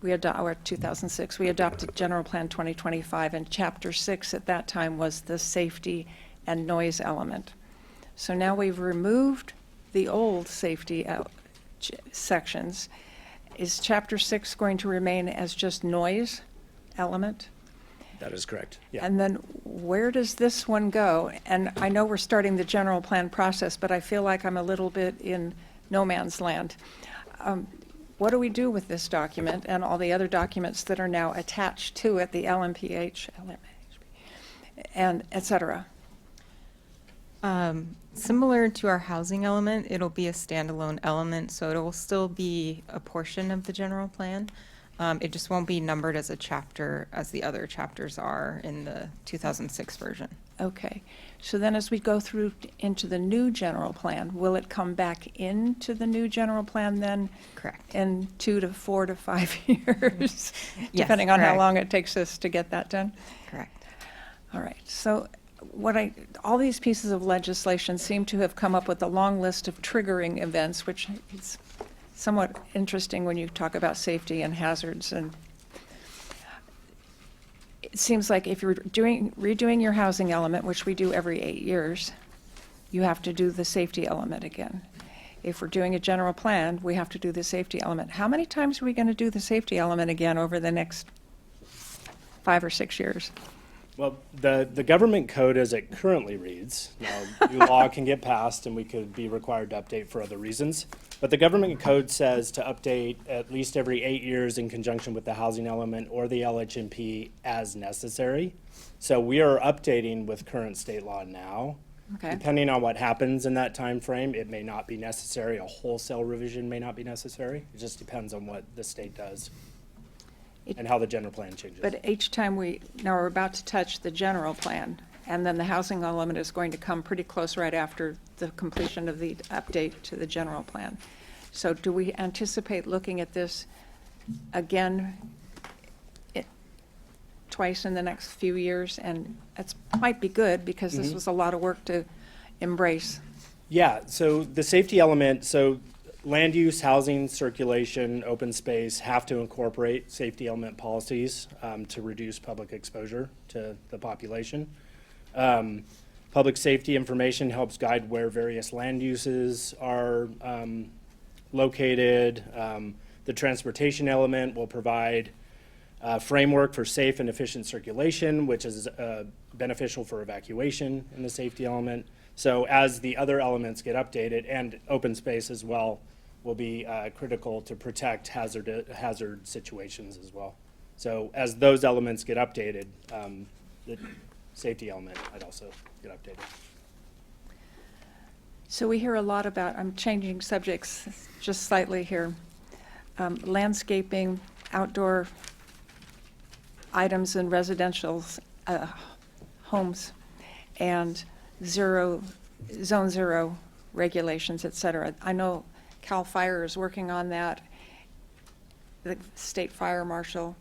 or 2006, we adopted General Plan 2025, and Chapter 6 at that time was the safety and noise element. So now we've removed the old safety sections. Is Chapter 6 going to remain as just noise element? That is correct. Yeah. And then where does this one go? And I know we're starting the general plan process, but I feel like I'm a little bit in no man's land. What do we do with this document and all the other documents that are now attached to it, the LMPH, and et cetera? Similar to our housing element, it'll be a standalone element, so it will still be a portion of the general plan. It just won't be numbered as a chapter as the other chapters are in the 2006 version. Okay, so then as we go through into the new general plan, will it come back into the new general plan then? Correct. In 2 to 4 to 5 years, Yes, depending on how correct. long it takes us to get that done? Correct. All right, so all these pieces of legislation seem to have come up with a long list of triggering events, which is somewhat interesting when you talk about safety and hazards. And it seems like if you're redoing your housing element, which we do every 8 years, you have to do the safety element again. If we're doing a general plan, we have to do the safety element. How many times are we going to do the safety element again over the next 5 or 6 years? Well, the government code as it currently reads, now new law can get passed and we could be required to update for other reasons, but the government code says to update at least every 8 years in conjunction with the housing element or the LHMP as necessary. So we are updating with current state law now. Okay. Depending on what happens in that time frame, it may not be necessary. A wholesale revision may not be necessary. It just depends on what the state does and how the general plan changes. But each time now we're about to touch the general plan, and then the housing element is going to come pretty close right after the completion of the update to the general plan. So do we anticipate looking at this again twice in the next few years? And it might be good because this was a lot of work to embrace. Yeah, so the safety element, so land use, housing, circulation, open space have to incorporate safety element policies to reduce public exposure to the population. Public safety information helps guide where various land uses are located. The transportation element will provide a framework for safe and efficient circulation, which is beneficial for evacuation in the safety element. So as the other elements get updated, and open space as well, will be critical to protect hazard situations as well. So as those elements get updated, the safety element might also get updated. So we hear a lot about, I'm changing subjects just slightly here, landscaping, outdoor items in residential homes, and zone zero regulations, et cetera. I know CAL FIRE is working on that, the state fire marshal.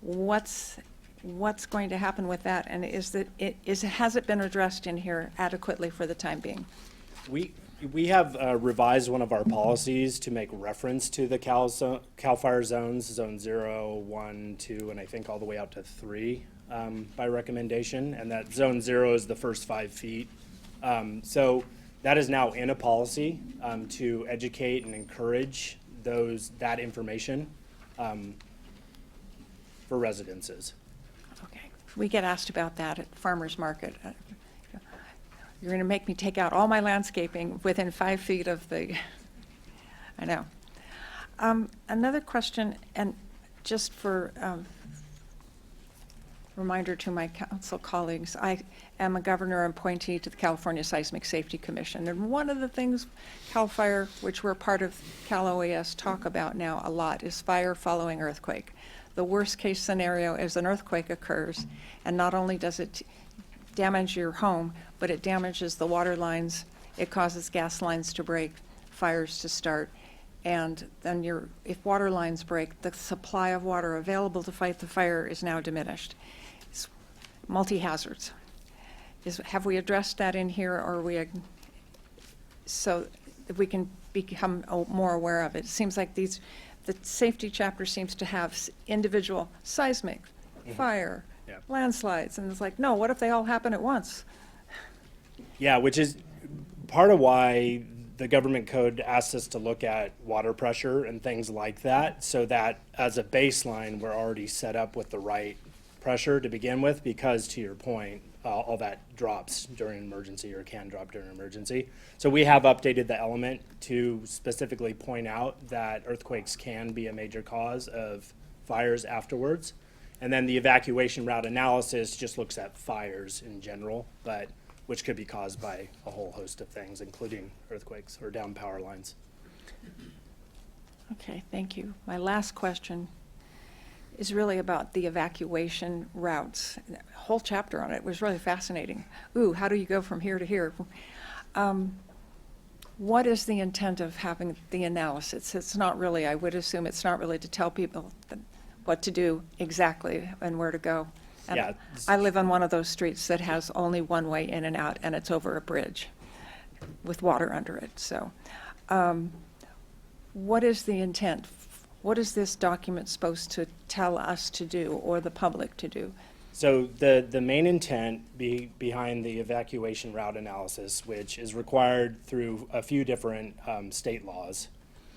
What's going to happen with that, and has it been addressed in here adequately for the time being? We have revised one of our policies to make reference to the CAL FIRE zones, zone 0, 1, 2, and I think all the way out to 3 by recommendation, and that zone 0 is the first 5 feet. So that is now in a policy to educate and encourage that information for residences. Okay. We get asked about that at farmers market. You're going to make me take out all my landscaping within 5 feet of the, I know. Another question, and just for reminder to my council colleagues, I am a governor appointee to the California Seismic Safety Commission. And one of the things CAL FIRE, which we're part of Cal OAS, talk about now a lot is fire following earthquake. The worst case scenario is an earthquake occurs, and not only does it damage your home, but it damages the water lines, it causes gas lines to break, fires to start, and then if water lines break, the supply of water available to fight the fire is now diminished. It's multi-hazards. Have we addressed that in here, or are we, so that we can become more aware of it? It seems like the safety chapter seems to have individual seismic, fire, landslides, and it's like, no, what if they all happen at once? Yeah, which is part of why the government code asks us to look at water pressure and things like that, so that as a baseline, we're already set up with the right pressure to begin with, because to your point, all that drops during an emergency, or can drop during an emergency. So we have updated the element to specifically point out that earthquakes can be a major cause of fires afterwards. And then the evacuation route analysis just looks at fires in general, but which could be caused by a whole host of things, including earthquakes or down power lines. Okay, thank you. My last question is really about the evacuation routes. A whole chapter on it was really fascinating. Ooh, how do you go from here to here? What is the intent of having the analysis? It's not really, I would assume it's not really to tell people what to do exactly and where to go. And Yeah. I live on one of those streets that has only one way in and out, and it's over a bridge with water under it. So what is the intent? What is this document supposed to tell us to do, or the public to do? So the main intent behind the evacuation route analysis, which is required through a few different state laws,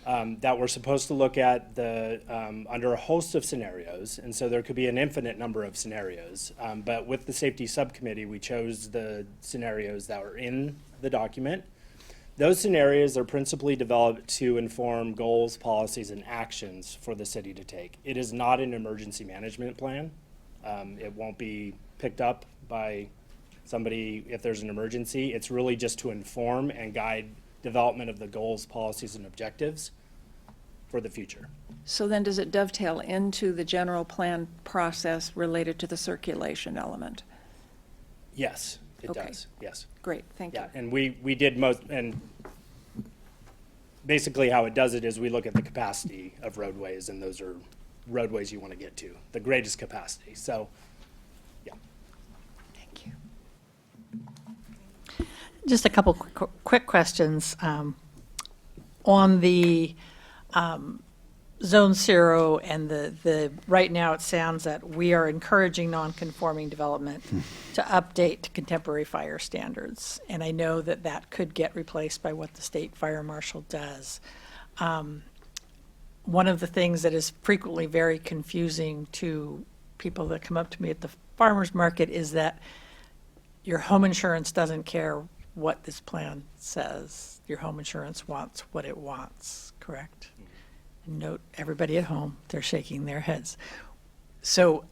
that we're supposed to look at under a host of scenarios, and so there could be an infinite number of scenarios. But with the safety subcommittee, we chose the scenarios that were in the document. Those scenarios are principally developed to inform goals, policies, and actions for the city to take. It is not an emergency management plan. It won't be picked up by somebody if there's an emergency. It's really just to inform and guide development of the goals, policies, and objectives for the future. So then does it dovetail into the general plan process related to the circulation element? Yes, it Okay. does, yes. Great, thank you. Yeah, and we did and basically how it does it is we look at the capacity of roadways, and those are roadways you want to get to, the greatest capacity, so, yeah. Thank you. Just a couple quick questions. On the Zone 0 and the right now it sounds that we are encouraging non-conforming development to update to contemporary fire standards. And I know that that could get replaced by what the state fire marshal does. One of the things that is frequently very confusing to people that come up to me at the farmer's market is that your home insurance doesn't care what this plan says. Your home insurance wants what it wants, correct? Note, everybody at home, they're shaking their heads. So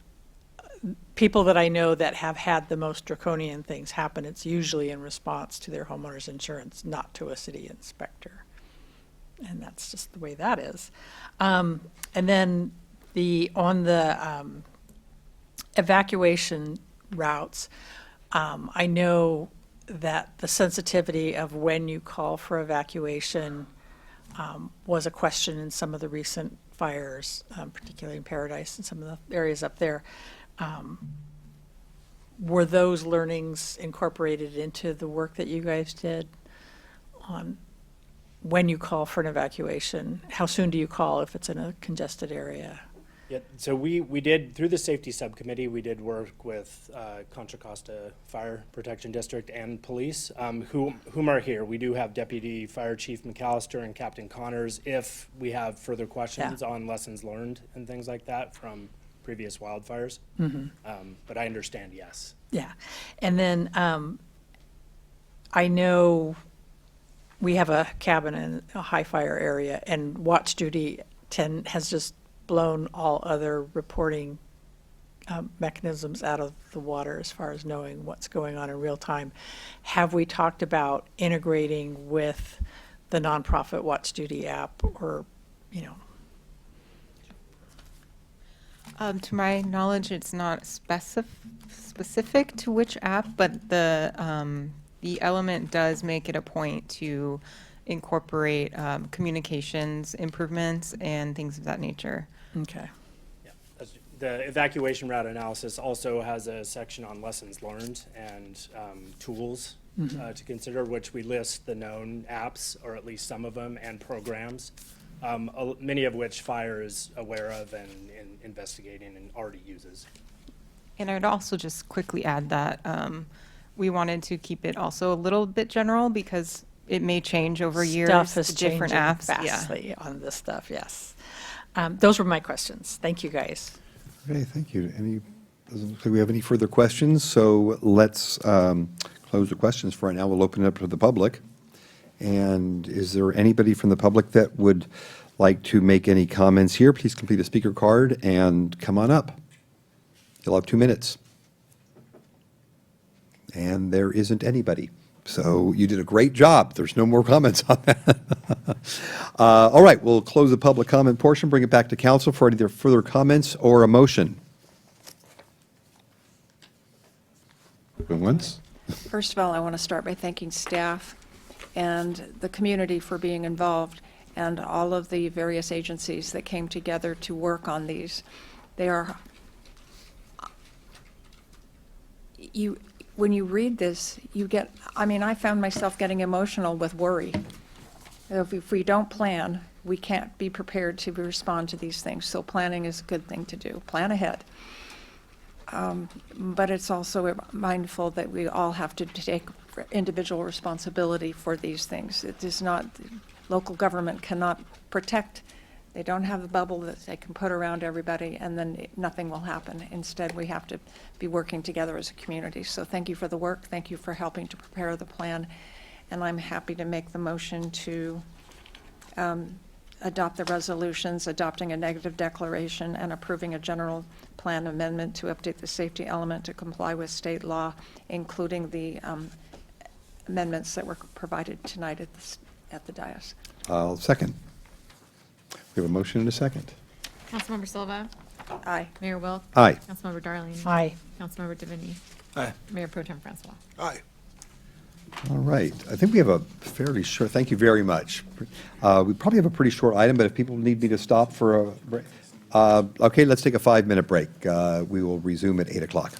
people that I know that have had the most draconian things happen, it's usually in response to their homeowner's insurance, not to a city inspector. And that's just the way that is. And then on the evacuation routes, I know that the sensitivity of when you call for evacuation was a question in some of the recent fires, particularly in Paradise and some of the areas up there. Were those learnings incorporated into the work that you guys did on when you call for an evacuation? How soon do you call if it's in a congested area? Yeah, so we did, through the safety subcommittee, we did work with Contra Costa Fire Protection District and police, whom are here. We do have Deputy Fire Chief McAllister and Captain Connors if we have further questions on lessons learned and things like that from previous wildfires. But I understand, yes. Yeah, and then I know we have a cabin in a high fire area, and watch duty has just blown all other reporting mechanisms out of the water as far as knowing what's going on in real time. Have we talked about integrating with the nonprofit Watch Duty app, or, you know? To my knowledge, it's not specific to which app, but the element does make it a point to incorporate communications improvements and things of that nature. Okay. The evacuation route analysis also has a section on lessons learned and tools to consider, which we list the known apps, or at least some of them, and programs, many of which fire is aware of and investigating and already uses. And I'd also just quickly add that we wanted to keep it also a little bit general because it may change over years. Stuff is the different changing apps. fastly on this stuff, yes. Those were my questions. Thank you, guys. Okay, thank you. Doesn't look like we have any further questions, so let's close the questions for right now. We'll open it up to the public. And is there anybody from the public that would like to make any comments here? Please complete a speaker card and come on up. You'll have 2 minutes. And there isn't anybody. So you did a great job. There's no more comments on that. All right, we'll close the public comment portion, bring it back to council for either further comments or a motion. Going once? First of all, I want to start by thanking staff and the community for being involved, and all of the various agencies that came together to work on these. They are, when you read this, you get, I found myself getting emotional with worry. If we don't plan, we can't be prepared to respond to these things. So planning is a good thing to do. Plan ahead. But it's also mindful that we all have to take individual responsibility for these things. It is not, local government cannot protect. They don't have a bubble that they can put around everybody and then nothing will happen. Instead, we have to be working together as a community. So thank you for the work. Thank you for helping to prepare the plan. And I'm happy to make the motion to adopt the resolutions, adopting a negative declaration and approving a general plan amendment to update the safety element to comply with state law, including the amendments that were provided tonight at the dais. I'll second. We have a motion and a second. Councilmember Silva? Aye. Mayor Wilk? Aye. Councilmember Darling? Aye. Councilmember Devaney? Aye. Mayor Pro Tem Francois? Aye. All right. I think we have a fairly short, thank you very much. We probably have a pretty short item, but if people need me to stop for a break. Okay, let's take a 5-minute break. We will resume at 8 o'clock.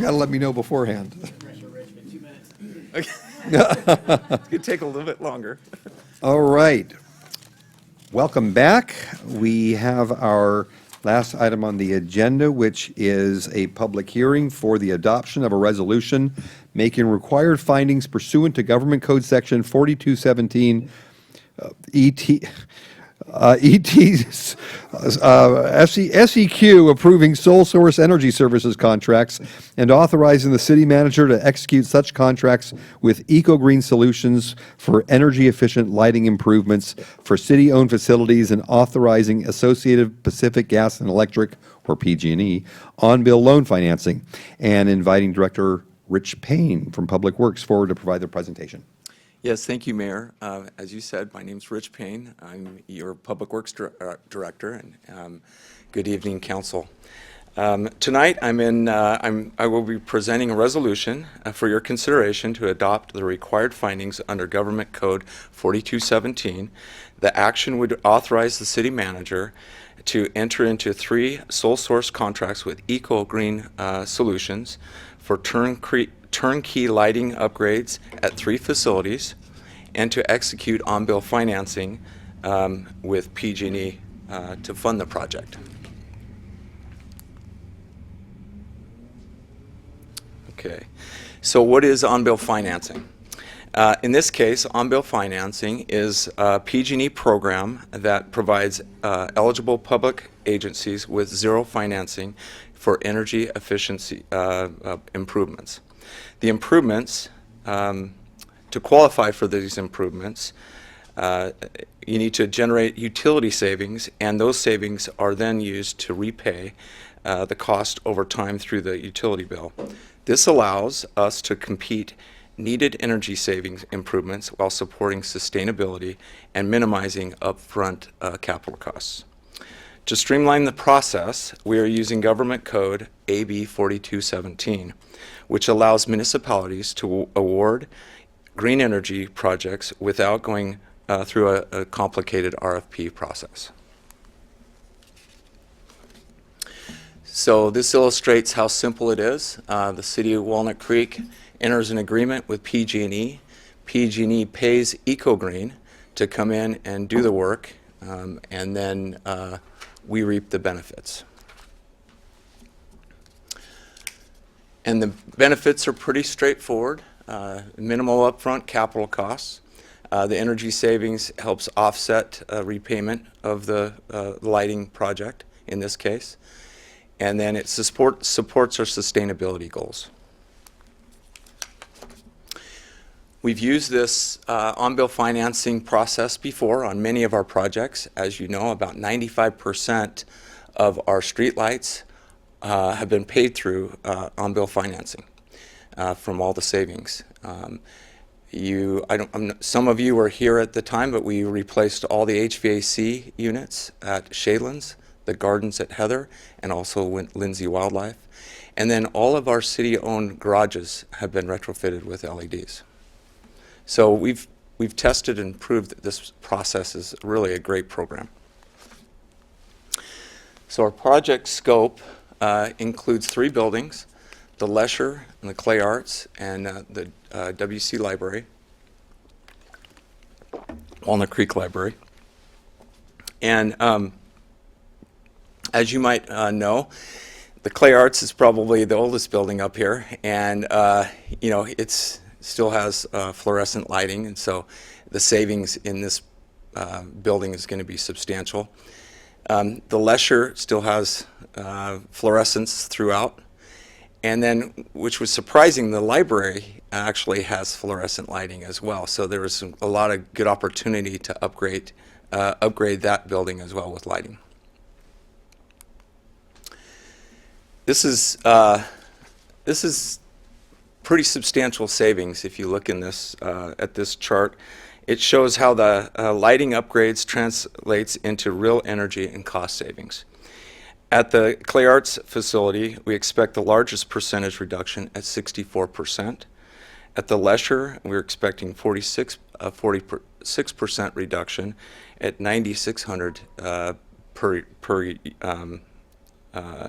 gotta let me know beforehand. It could take a little bit longer. All right. Welcome back. We have our last item on the agenda, which is a public hearing for the adoption of a resolution making required findings pursuant to Government Code Section 4217 SEQ approving sole source energy services contracts and authorizing the city manager to execute such contracts with Eco-Green Solutions for energy efficient lighting improvements for city-owned facilities and authorizing Associated Pacific Gas and Electric, or PG&E, on-bill loan financing, and inviting Director Rich Payne from Public Works forward to provide their presentation. Yes, thank you, Mayor. As you said, my name's Rich Payne. I'm your Public Works Director, and good evening, Council. Tonight, I will be presenting a resolution for your consideration to adopt the required findings under Government Code 4217. The action would authorize the city manager to enter into 3 sole source contracts with Eco-Green Solutions for turnkey lighting upgrades at 3 facilities, and to execute on-bill financing with PG&E to fund the project. Okay, so what is on-bill financing? In this case, on-bill financing is a PG&E program that provides eligible public agencies with zero financing for energy efficiency improvements. The improvements, to qualify for these improvements, you need to generate utility savings, and those savings are then used to repay the cost over time through the utility bill. This allows us to compete needed energy savings improvements while supporting sustainability and minimizing upfront capital costs. To streamline the process, we are using Government Code AB 4217, which allows municipalities to award green energy projects without going through a complicated RFP process. So this illustrates how simple it is. The City of Walnut Creek enters an agreement with PG&E. PG&E pays Eco-Green to come in and do the work, and then we reap the benefits. And the benefits are pretty straightforward. Minimal upfront capital costs. The energy savings helps offset repayment of the lighting project in this case. And then it supports our sustainability goals. We've used this on-bill financing process before on many of our projects. As you know, about 95% of our streetlights have been paid through on-bill financing from all the savings. Some of you were here at the time, but we replaced all the HVAC units at Shaylands, the gardens at Heather, and also Lindsay Wildlife. And then all of our city-owned garages have been retrofitted with LEDs. So we've tested and proved that this process is really a great program. So our project scope includes 3 buildings: the Lesher and the Clay Arts and the WC Library, Walnut Creek Library. And as you might know, the Clay Arts is probably the oldest building up here, and it still has fluorescent lighting, and so the savings in this building is going to be substantial. The Lesher still has fluorescence throughout. And then, which was surprising, the library actually has fluorescent lighting as well. So there was a lot of good opportunity to upgrade that building as well with lighting. This is pretty substantial savings if you look in this at this chart. It shows how the lighting upgrades translates into real energy and cost savings. At the Clay Arts facility, we expect the largest percentage reduction at 64%. At the Lesher, we're expecting 46% reduction at $9,600 per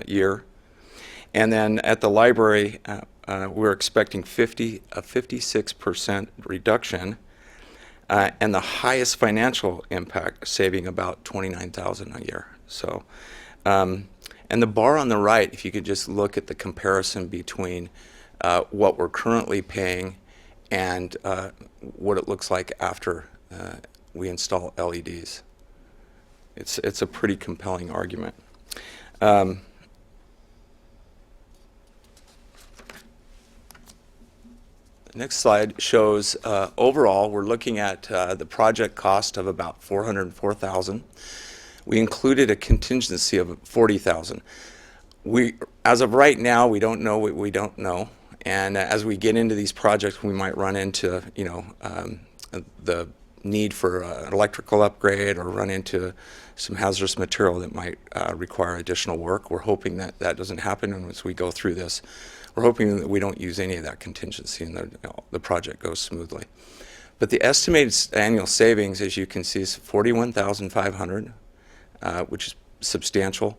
year. And then at the library, we're expecting a 56% reduction, and the highest financial impact, saving about $29,000 a year. So, and the bar on the right, if you could just look at the comparison between what we're currently paying and what it looks like after we install LEDs. It's a pretty compelling argument. The next slide shows overall we're looking at the project cost of about $404,000. We included a contingency of $40,000. As of right now, we don't know what we don't know, and as we get into these projects, we might run into the need for an electrical upgrade or run into some hazardous material that might require additional work. We're hoping that that doesn't happen, and as we go through this, we're hoping that we don't use any of that contingency and the project goes smoothly. But the estimated annual savings, as you can see, is $41,500, which is substantial.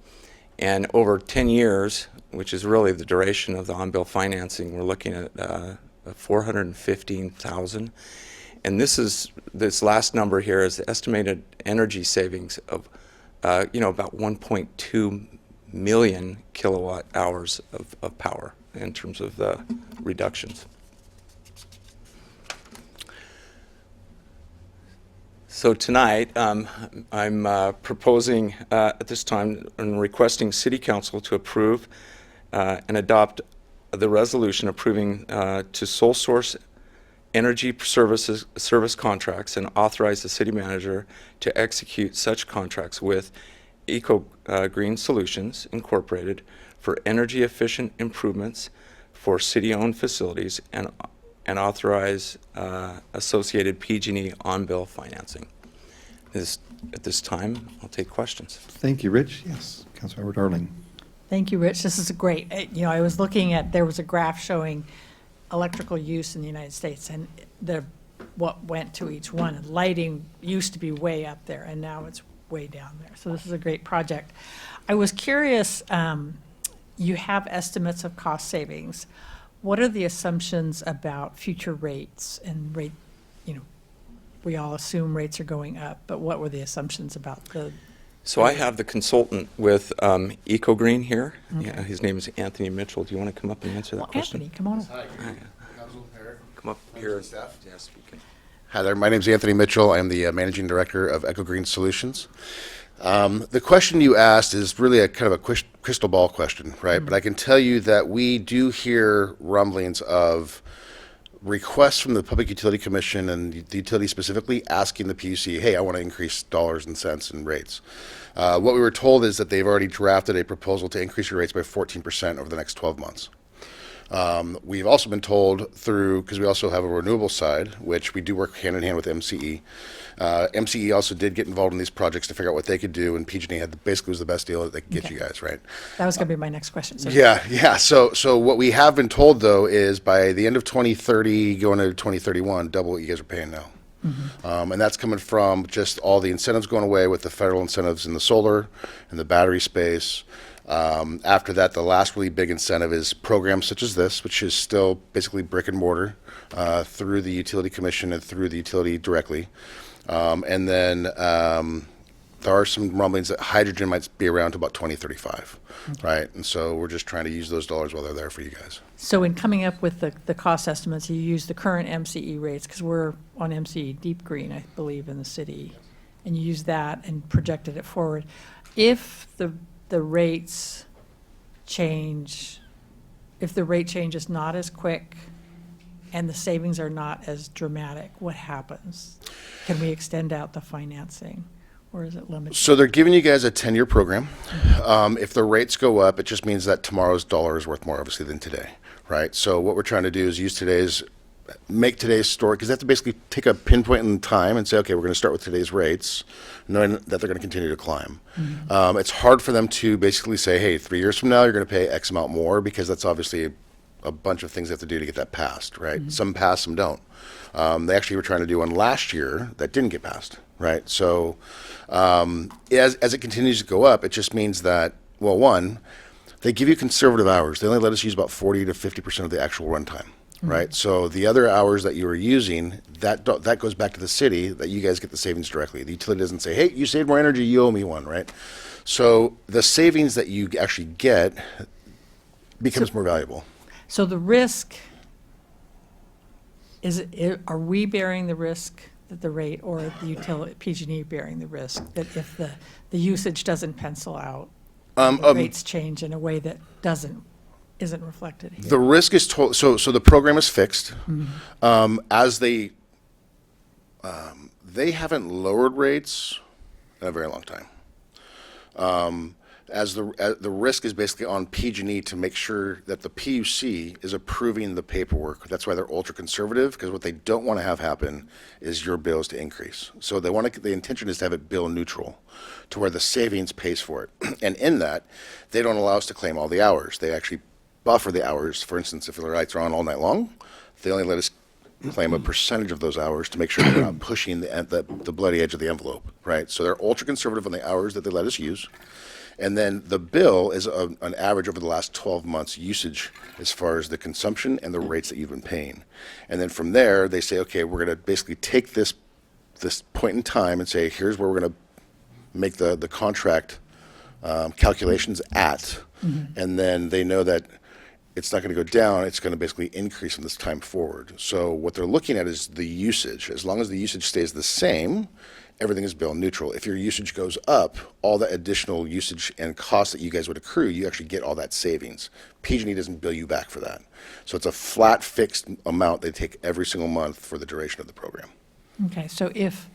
And over 10 years, which is really the duration of the on-bill financing, we're looking at $415,000. And this last number here is the estimated energy savings of about 1.2 million kilowatt hours of power in terms of the reductions. So tonight, I'm proposing at this time and requesting City Council to approve and adopt the resolution approving to sole source energy service contracts and authorize the city manager to execute such contracts with Eco Green Solutions Incorporated for energy efficient improvements for city-owned facilities and authorize associated PG&E on-bill financing. At this time, I'll take questions. Thank you, Rich. Yes, Councilmember Darling. Thank you, Rich. This is great. I was looking at, there was a graph showing electrical use in the United States and what went to each one. And lighting used to be way up there, and now it's way down there. So this is a great project. I was curious, you have estimates of cost savings. What are the assumptions about future rates and rate, we all assume rates are going up, but what were the assumptions about the? So I have the consultant with Eco Green here. Okay. Yeah, his name is Anthony Mitchell. Do you want to come up and answer that question? Anthony, come on up. Hi. Come up here. Yes, we can. Hi there. My name is Anthony Mitchell. I am the managing director of Eco Green Solutions. The question you asked is really a kind of a crystal ball question, right? Mm-hmm. But I can tell you that we do hear rumblings of requests from the Public Utility Commission and the utility specifically asking the PUC, hey, I want to increase dollars and cents and rates. What we were told is that they've already drafted a proposal to increase your rates by 14% over the next 12 months. We've also been told through, because we also have a renewable side, which we do work hand in hand with MCE. MCE also did get involved in these projects to figure out what they could do, and PG&E basically was the best deal that they could get you guys, right? That was going to be my next question. So. Yeah. So what we have been told, though, is by the end of 2030, going into 2031, double what you guys are paying now. Mm-hmm. And that's coming from just all the incentives going away with the federal incentives in the solar and the battery space. After that, the last really big incentive is programs such as this, which is still basically brick and mortar through the utility commission and through the utility directly. And then there are some rumblings that hydrogen might be around to about 2035, right? And so we're just trying to use those dollars while they're there for you guys. So in coming up with the cost estimates, you use the current MCE rates, because we're on MCE Deep Green, I believe, in the city, and you use that and projected it forward. If the rates change, if the rate change is not as quick and the savings are not as dramatic, what happens? Can we extend out the financing, or is it limited? So they're giving you guys a 10-year program. If the rates go up, it just means that tomorrow's dollar is worth more, obviously, than today, right? So what we're trying to do is make today's story, because they have to basically take a pinpoint in time and say, okay, we're going to start with today's rates, knowing that they're going to continue to climb. Mm-hmm. It's hard for them to basically say, hey, 3 years from now, you're going to pay X amount more, because that's obviously a bunch of things they have to do to get that passed, right? Mm-hmm. Some pass, some don't. They actually were trying to do one last year that didn't get passed, right? So as it continues to go up, it just means that, well, one, They give you conservative hours. They only let us use about 40 to 50% of the actual runtime, right? So the other hours that you were using, that goes back to the city, that you guys get the savings directly. The utility doesn't say, hey, you saved more energy, you owe me one, right? So the savings that you actually get becomes more valuable. So the risk, are we bearing the risk that the rate, or the utility, PG&E bearing the risk that if the usage doesn't pencil out, the rates change in a way that isn't reflected here? The risk is so the program is fixed. As they haven't lowered rates in a very long time. As the risk is basically on PG&E to make sure that the PUC is approving the paperwork. That's why they're ultra conservative, because what they don't want to have happen is your bills to increase. So the intention is to have it bill neutral, to where the savings pays for it. And in that, they don't allow us to claim all the hours. They actually buffer the hours. For instance, if the lights are on all night long, they only let us claim a percentage of those hours to make sure they're not pushing the bloody edge of the envelope, right? So they're ultra conservative on the hours that they let us use. And then the bill is an average over the last 12 months usage as far as the consumption and the rates that you've been paying. And then from there, they say, okay, we're going to basically take this point in time and say, here's where we're going to make the contract calculations at. And then they know that it's not going to go down, it's going to basically increase from this time forward. So what they're looking at is the usage. As long as the usage stays the same, everything is bill neutral. If your usage goes up, all that additional usage and cost that you guys would accrue, you actually get all that savings. PG&E doesn't bill you back for that. So it's a flat, fixed amount they take every single month for the duration of the program. Okay, so if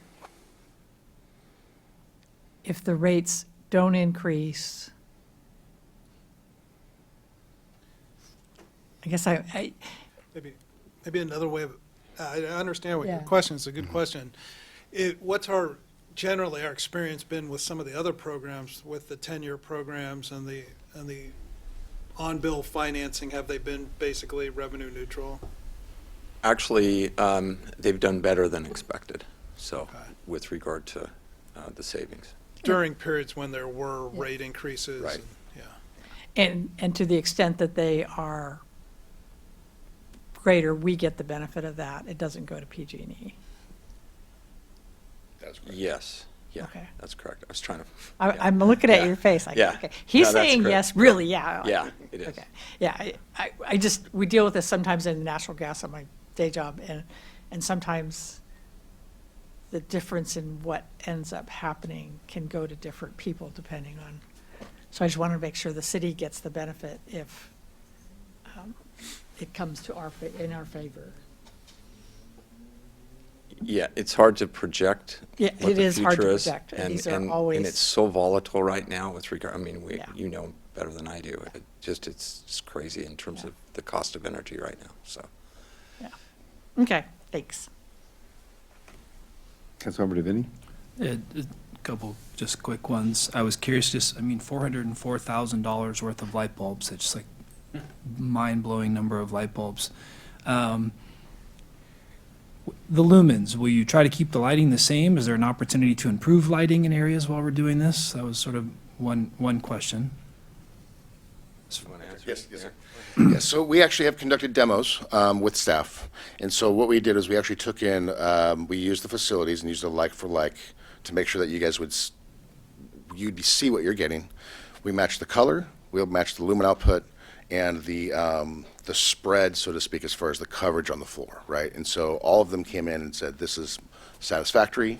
the rates don't increase, I guess Maybe another way of, I understand what your question is, a good question. What's generally our experience been with some of the other programs, with the 10-year programs and the on-bill financing? Have they been basically revenue neutral? Actually, they've done better than expected, so with regard to the savings. During periods when there were rate increases. Right. And to the extent that they are greater, we get the benefit of that. It doesn't go to PG&E. That's correct. Yes, yeah, Okay. that's correct. I was trying to. I'm looking at your face. Like, Yeah. okay. He's No, that's saying correct. yes, really, yeah. Yeah, it is. Okay. Yeah, we deal with this sometimes in natural gas on my day job, and sometimes the difference in what ends up happening can go to different people depending on, so I just want to make sure the city gets the benefit if it comes to in our favor. Yeah, it's hard to project. Yeah, what it the is hard to future is, project, and and these are and always- it's so volatile right now with regard. I mean, Yeah. you know better than I do. It's just crazy in terms of the cost of energy right now. So. Okay, thanks. Councilmember DeVinny? A couple just quick ones. I was curious, $404,000 worth of light bulbs. It's just like mind-blowing number of light bulbs. The lumens, will you try to keep the lighting the same? Is there an opportunity to improve lighting in areas while we're doing this? That was sort of one question. Yes, sir. Yes, so we actually have conducted demos with staff. And so what we did is we actually took in, we used the facilities and used a like for like to make sure that you guys you'd see what you're getting. We matched the color, we'll match the lumen output, and the spread, so to speak, as far as the coverage on the floor, right? And so all of them came in and said, this is satisfactory.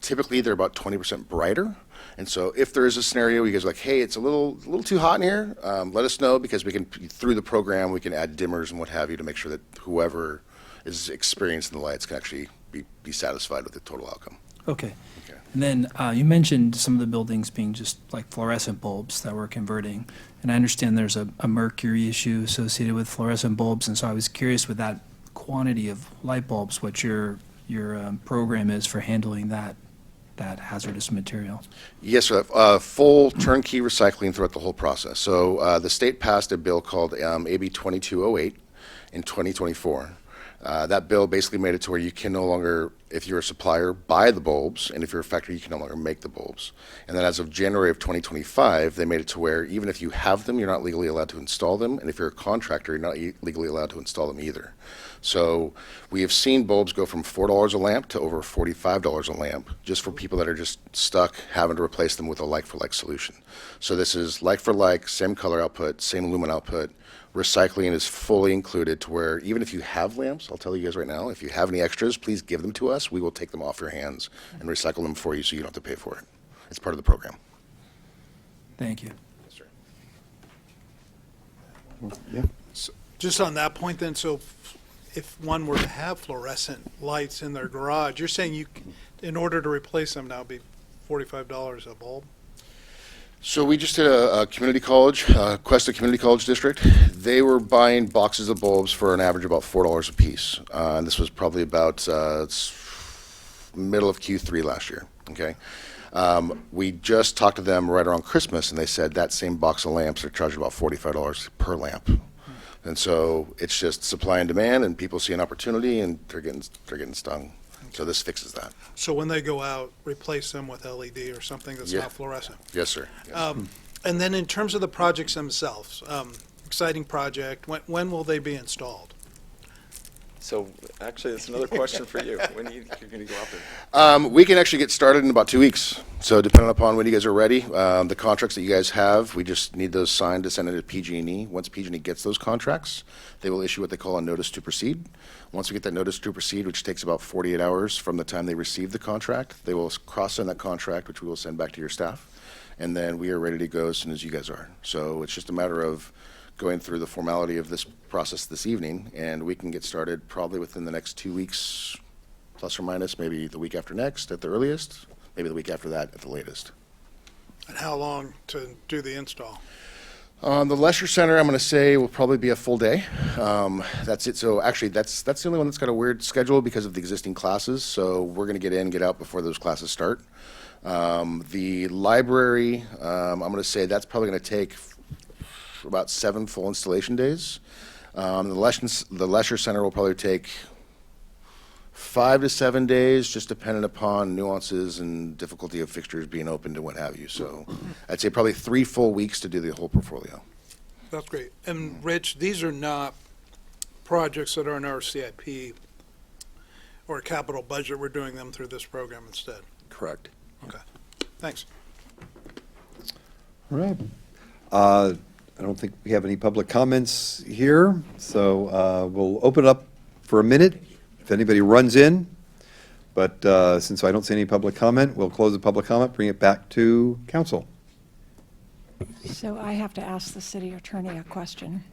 Typically, they're about 20% brighter. And so if there is a scenario where you guys are like, hey, it's a little too hot in here, let us know, because we can, through the program, we can add dimmers and what have you to make sure that whoever is experiencing the lights can actually be satisfied with the total outcome. Okay. And then you mentioned some of the buildings being just like fluorescent bulbs that we're converting. And I understand there's a mercury issue associated with fluorescent bulbs. And so I was curious with that quantity of light bulbs, what your program is for handling that hazardous material. Yes, sir. Full turnkey recycling throughout the whole process. So the state passed a bill called AB 2208 in 2024. That bill basically made it to where you can no longer, if you're a supplier, buy the bulbs, and if you're a factory, you can no longer make the bulbs. And then as of January of 2025, they made it to where even if you have them, you're not legally allowed to install them, and if you're a contractor, you're not legally allowed to install them either. So we have seen bulbs go from $4 a lamp to over $45 a lamp, just for people that are just stuck having to replace them with a like-for-like solution. So this is like-for-like, same color output, same lumen output. Recycling is fully included to where even if you have lamps, I'll tell you guys right now, if you have any extras, please give them to us. We will take them off your hands and recycle them for you so you don't have to pay for it. It's part of the program. Thank you. Yes, sir. Yeah. So, just on that point then, so if one were to have fluorescent lights in their garage, you're saying you, in order to replace them now, it'd be $45 a bulb? So we just did a community college, Cuesta Community College District. They were buying boxes of bulbs for an average of about $4 a piece. And this was probably about middle of Q3 last year, okay? We just talked to them right around Christmas, and they said that same box of lamps are charging about $45 per lamp. And so it's just supply and demand, and people see an opportunity, and they're getting stung. So this fixes that. So when they go out, replace them with LED or something that's Yeah. not fluorescent? Yes, sir. Yes. And then in terms of the projects themselves, exciting project, when will they be installed? So actually, that's another question for you. When you're going to go out there? We can actually get started in about 2 weeks. So depending upon when you guys are ready, the contracts that you guys have, we just need those signed to send it to PG&E. Once PG&E gets those contracts, they will issue what they call a notice to proceed. Once we get that notice to proceed, which takes about 48 hours from the time they receive the contract, they will cross-send that contract, which we will send back to your staff. And then we are ready to go as soon as you guys are. So it's just a matter of going through the formality of this process this evening, and we can get started probably within the next 2 weeks, plus or minus, maybe the week after next at the earliest, maybe the week after that at the latest. And how long to do the install? The Leisure Center, I'm going to say, will probably be a full day. That's it. So actually, that's the only one that's got a weird schedule because of the existing classes. So we're going to get in, get out before those classes start. The library, I'm going to say that's probably going to take about 7 full installation days. The Leisure Center will probably take 5 to 7 days, just depending upon nuances and difficulty of fixtures being opened and what have you. So I'd say probably 3 full weeks to do the whole portfolio. That's great. And Rich, these are not projects that are in our CIP or capital budget. We're doing them through this program instead. Correct. Okay. Thanks. All right. I don't think we have any public comments here, so we'll open it up for a minute if anybody runs in. But since I don't see any public comment, we'll close the public comment, bring it back to council. So I have to ask the city attorney a question.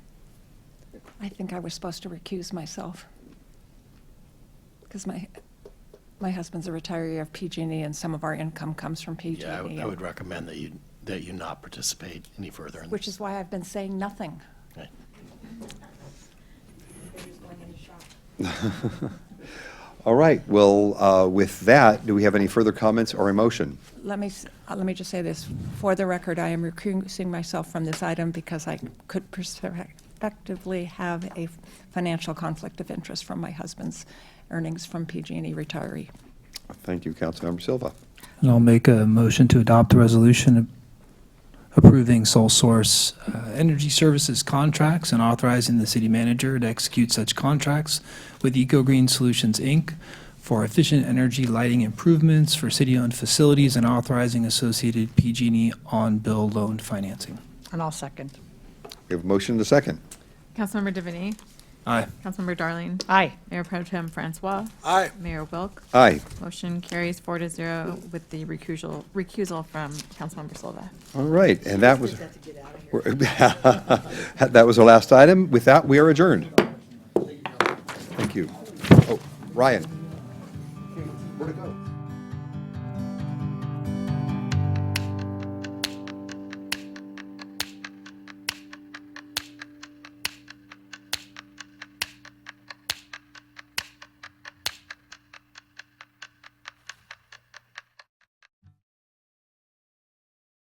I think I was supposed to recuse myself because my husband's a retiree of PG&E, and some of our income comes from PG&E. Yeah, I would recommend that you not participate any further. Which is why I've been saying nothing. Okay. All right, well, with that, do we have any further comments or a motion? Let me just say this. For the record, I am recusing myself from this item because I could prospectively have a financial conflict of interest from my husband's earnings from PG&E retiree. Thank you, Councilmember Silva. And I'll make a motion to adopt the resolution approving sole source energy services contracts and authorizing the city manager to execute such contracts with Eco Green Solutions, Inc. for efficient energy lighting improvements for city-owned facilities and authorizing associated PG&E on-bill loan financing. And I'll second. We have a motion and a second. Councilmember Devaney. Aye. Councilmember Darling. Aye. Mayor Pro Tem Francois. Aye. Mayor Wilk. Aye. Motion carries 4-0 with the recusal from Councilmember Silva. All right, and that was, that was our last item. With that, we are adjourned. Thank you. Oh, Ryan. Where'd it go?